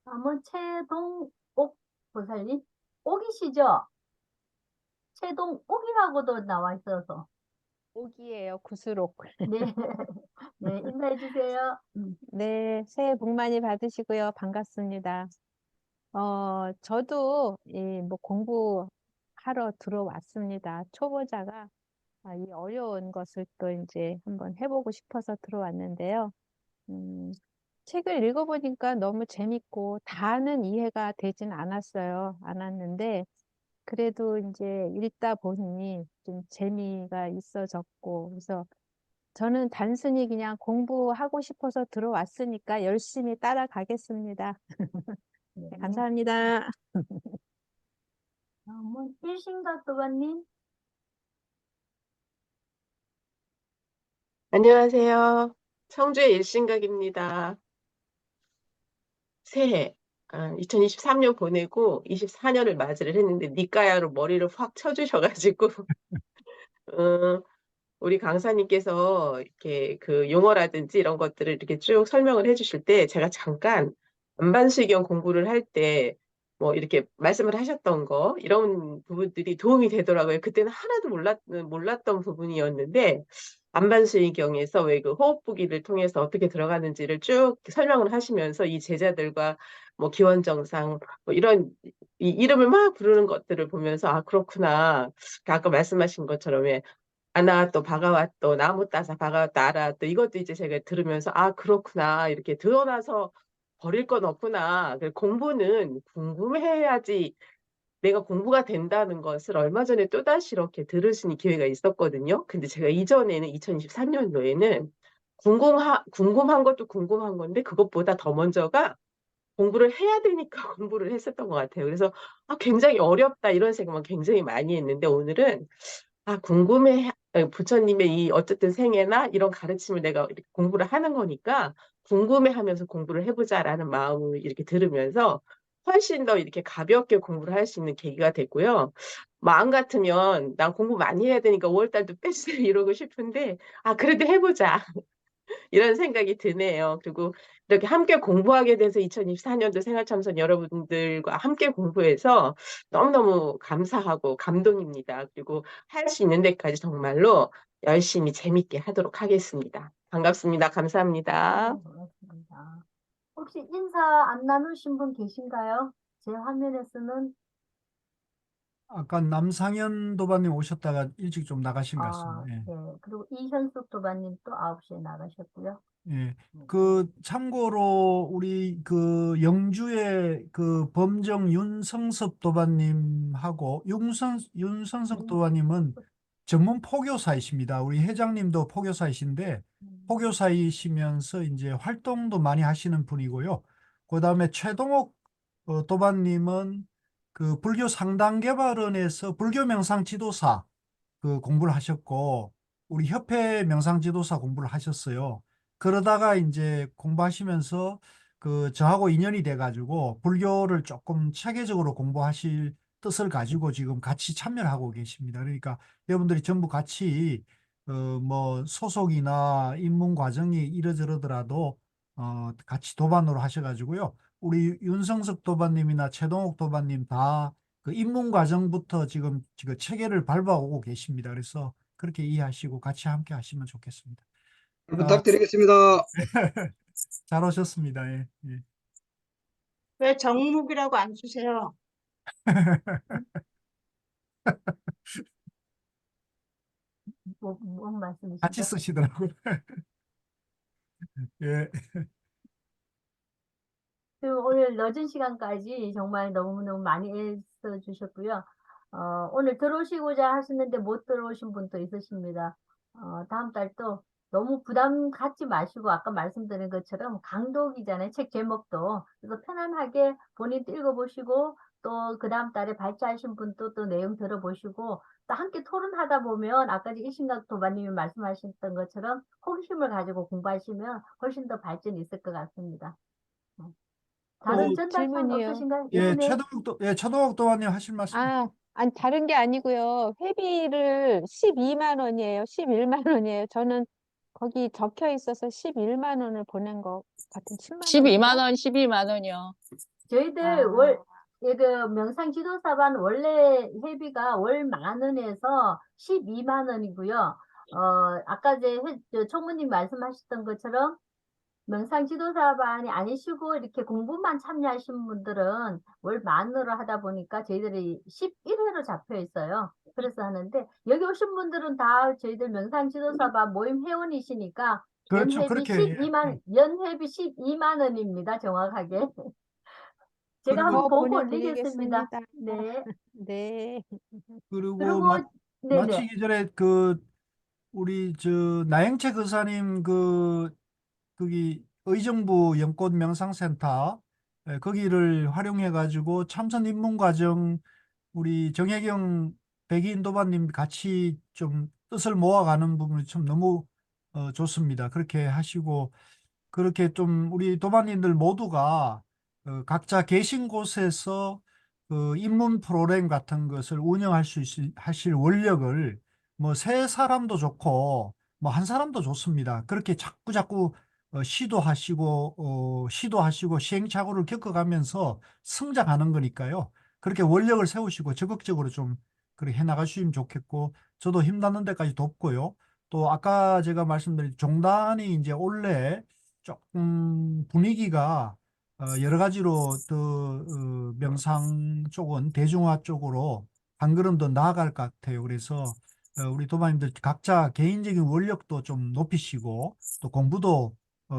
한번 최동옥 보살님. 옥이시죠? 최동옥이라고도 나와 있어서. 옥이에요, 구슬옥. 네. 네, 인사해 주세요. 네, 새해 복 많이 받으시고요. 반갑습니다. 저도 공부하러 들어왔습니다. 초보자가 이 어려운 것을 또 이제 한번 해보고 싶어서 들어왔는데요. 책을 읽어보니까 너무 재밌고 다는 이해가 되진 않았는데 그래도 이제 읽다 보니 좀 재미가 있어졌고 그래서 저는 단순히 그냥 공부하고 싶어서 들어왔으니까 열심히 따라가겠습니다. 네, 감사합니다. 한번 일신각 도반님. 안녕하세요. 청주의 일신각입니다. 새해 2023년 보내고 24년을 맞이를 했는데 니까야로 머리를 확 쳐주셔가지고 우리 강사님께서 이렇게 그 용어라든지 이런 것들을 이렇게 쭉 설명을 해주실 때 제가 잠깐 안반수의경 공부를 할 때 뭐 이렇게 말씀을 하셨던 거 이런 부분들이 도움이 되더라고요. 그때는 하나도 몰랐던 부분이었는데 안반수의경에서 왜 그 호흡부기를 통해서 어떻게 들어가는지를 쭉 설명을 하시면서 이 제자들과 뭐 기원정상 뭐 이런 이 이름을 막 부르는 것들을 보면서 그렇구나. 아까 말씀하신 것처럼 아나또 바가와또 나무 따사 바가와또 아라또 이것도 이제 제가 들으면서 그렇구나 이렇게 드러나서 버릴 건 없구나. 공부는 궁금해야지 내가 공부가 된다는 것을 얼마 전에 또다시 이렇게 들을 수 있는 기회가 있었거든요. 근데 제가 이전에는 2023년도에는 궁금한 것도 궁금한 건데 그것보다 더 먼저가 공부를 해야 되니까 공부를 했었던 것 같아요. 그래서 굉장히 어렵다 이런 생각만 굉장히 많이 했는데 오늘은 부처님의 이 어쨌든 생애나 이런 가르침을 내가 이렇게 공부를 하는 거니까 궁금해하면서 공부를 해보자라는 마음을 이렇게 들으면서 훨씬 더 이렇게 가볍게 공부를 할 수 있는 계기가 됐고요. 마음 같으면 난 공부 많이 해야 되니까 5월달도 빼주세요 이러고 싶은데 그래도 해보자. 이런 생각이 드네요. 그리고 이렇게 함께 공부하게 돼서 2024년도 생활참선 여러분들과 함께 공부해서 너무너무 감사하고 감동입니다. 그리고 할 수 있는 데까지 정말로 열심히 재밌게 하도록 하겠습니다. 반갑습니다. 감사합니다. 반갑습니다. 혹시 인사 안 나누신 분 계신가요? 제 화면에서는 아까 남상현 도반님 오셨다가 일찍 좀 나가신 것 같습니다. 예. 네. 그리고 이현숙 도반님 또 9시에 나가셨고요. 예. 참고로 우리 영주의 범정 윤성섭 도반님하고 윤성섭 도반님은 전문 포교사이십니다. 우리 회장님도 포교사이신데 포교사이시면서 이제 활동도 많이 하시는 분이고요. 그다음에 최동옥 도반님은 불교 상당개발원에서 불교 명상 지도사 공부를 하셨고 우리 협회 명상 지도사 공부를 하셨어요. 그러다가 이제 공부하시면서 저하고 인연이 돼가지고 불교를 조금 체계적으로 공부하실 뜻을 가지고 지금 같이 참여를 하고 계십니다. 그러니까 여러분들이 전부 같이 뭐 소속이나 입문 과정이 이러저러더라도 같이 도반으로 하셔가지고요. 우리 윤성석 도반님이나 최동욱 도반님 다 그 입문 과정부터 지금 체계를 밟아오고 계십니다. 그래서 그렇게 이해하시고 같이 함께 하시면 좋겠습니다. 부탁드리겠습니다. 잘 오셨습니다. 예, 예. 왜 정묵이라고 안 쓰세요? 뭔 말씀이시죠? 같이 쓰시더라고요. 예. 오늘 늦은 시간까지 정말 너무너무 많이 애써 주셨고요. 오늘 들어오시고자 하시는데 못 들어오신 분도 있으십니다. 다음 달 또 너무 부담 갖지 마시고 아까 말씀드린 것처럼 강독이잖아요. 책 제목도. 그래서 편안하게 본인도 읽어보시고 또 그 다음 달에 발췌하신 분도 또 내용 들어보시고 또 함께 토론하다 보면 아까 이신각 도반님이 말씀하셨던 것처럼 호기심을 가지고 공부하시면 훨씬 더 발전이 있을 것 같습니다. 다른 전달사항 질문이요. 없으신가요? 예, 네. 최동욱 도반님 하실 말씀. 아니, 다른 게 아니고요. 회비를 12만 원이에요. 11만 원이에요. 저는 거기 적혀 있어서 11만 원을 보낸 것 같은 10만 12만 원인가? 원, 12만 원이요. 저희들 그 명상지도사반 원래 회비가 월 10,000원에서 12만 원이고요. 아까 저 총무님 말씀하셨던 것처럼 명상지도사반이 아니시고 이렇게 공부만 참여하신 분들은 월 10,000원으로 하다 보니까 저희들이 11회로 잡혀 있어요. 그래서 하는데 여기 오신 분들은 다 저희들 명상지도사반 모임 회원이시니까 그렇죠. 연회비 그렇게 연회비 12만 원입니다. 정확하게. 제가 한번 보고 올리겠습니다. 네. 네. 그리고 그리고 네네. 마치기 전에 우리 나영채 근사님 거기 의정부 연꽃 명상센터 거기를 활용해 가지고 참선 입문 과정 우리 정혜경 백이인도반님 같이 좀 뜻을 모아가는 부분이 참 너무 좋습니다. 그렇게 하시고 그렇게 좀 우리 도반님들 모두가 각자 계신 곳에서 입문 프로그램 같은 것을 운영할 수 하실 원력을 뭐 세 사람도 좋고 뭐 한 사람도 좋습니다. 그렇게 자꾸 시도하시고 시행착오를 겪어가면서 성장하는 거니까요. 그렇게 원력을 세우시고 적극적으로 좀 그렇게 해나가시면 좋겠고 저도 힘닿는 데까지 돕고요. 또 아까 제가 말씀드린 종단이 이제 올해 조금 분위기가 여러 가지로 더 명상 쪽은 대중화 쪽으로 한 걸음 더 나아갈 것 같아요. 그래서 우리 도반님들 각자 개인적인 원력도 좀 높이시고 또 공부도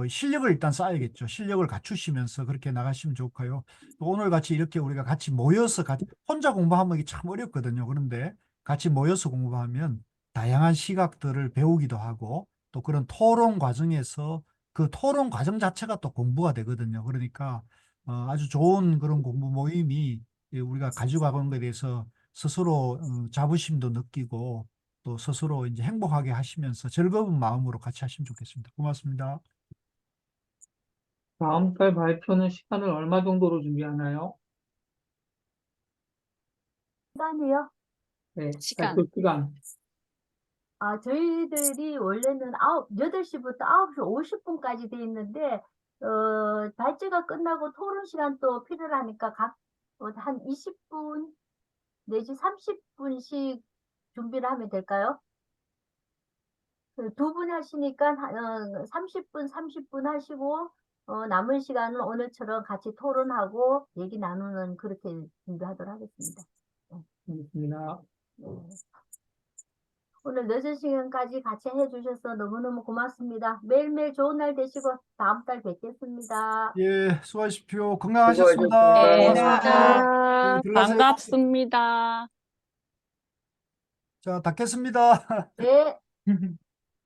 실력을 일단 쌓아야겠죠. 실력을 갖추시면서 그렇게 나가시면 좋고요. 또 오늘 같이 이렇게 우리가 같이 모여서 혼자 공부하면 이게 참 어렵거든요. 그런데 같이 모여서 공부하면 다양한 시각들을 배우기도 하고 또 그런 토론 과정에서 그 토론 과정 자체가 또 공부가 되거든요. 그러니까 아주 좋은 그런 공부 모임이 우리가 가지고 가는 것에 대해서 스스로 자부심도 느끼고 또 스스로 이제 행복하게 하시면서 즐거운 마음으로 같이 하시면 좋겠습니다. 고맙습니다. 다음 달 발표는 시간을 얼마 정도로 준비하나요? 시간이요? 네, 시간. 발표 시간. 저희들이 원래는 8시부터 9시 50분까지 돼 있는데, 발제가 끝나고 토론 시간 또 필요하니까 한 20분 내지 30분씩 준비를 하면 될까요? 두 분 하시니까 30분 하시고, 남은 시간은 오늘처럼 같이 토론하고 얘기 나누는 그렇게 준비하도록 하겠습니다. 알겠습니다. 네. 오늘 늦은 시간까지 같이 해주셔서 너무너무 고맙습니다. 매일매일 좋은 날 되시고 다음 달 뵙겠습니다. 예, 수고하십시오. 건강하셨습니다. 수고하셨습니다. 고맙습니다. 예, 들어가세요. 반갑습니다. 자, 닫겠습니다. 네.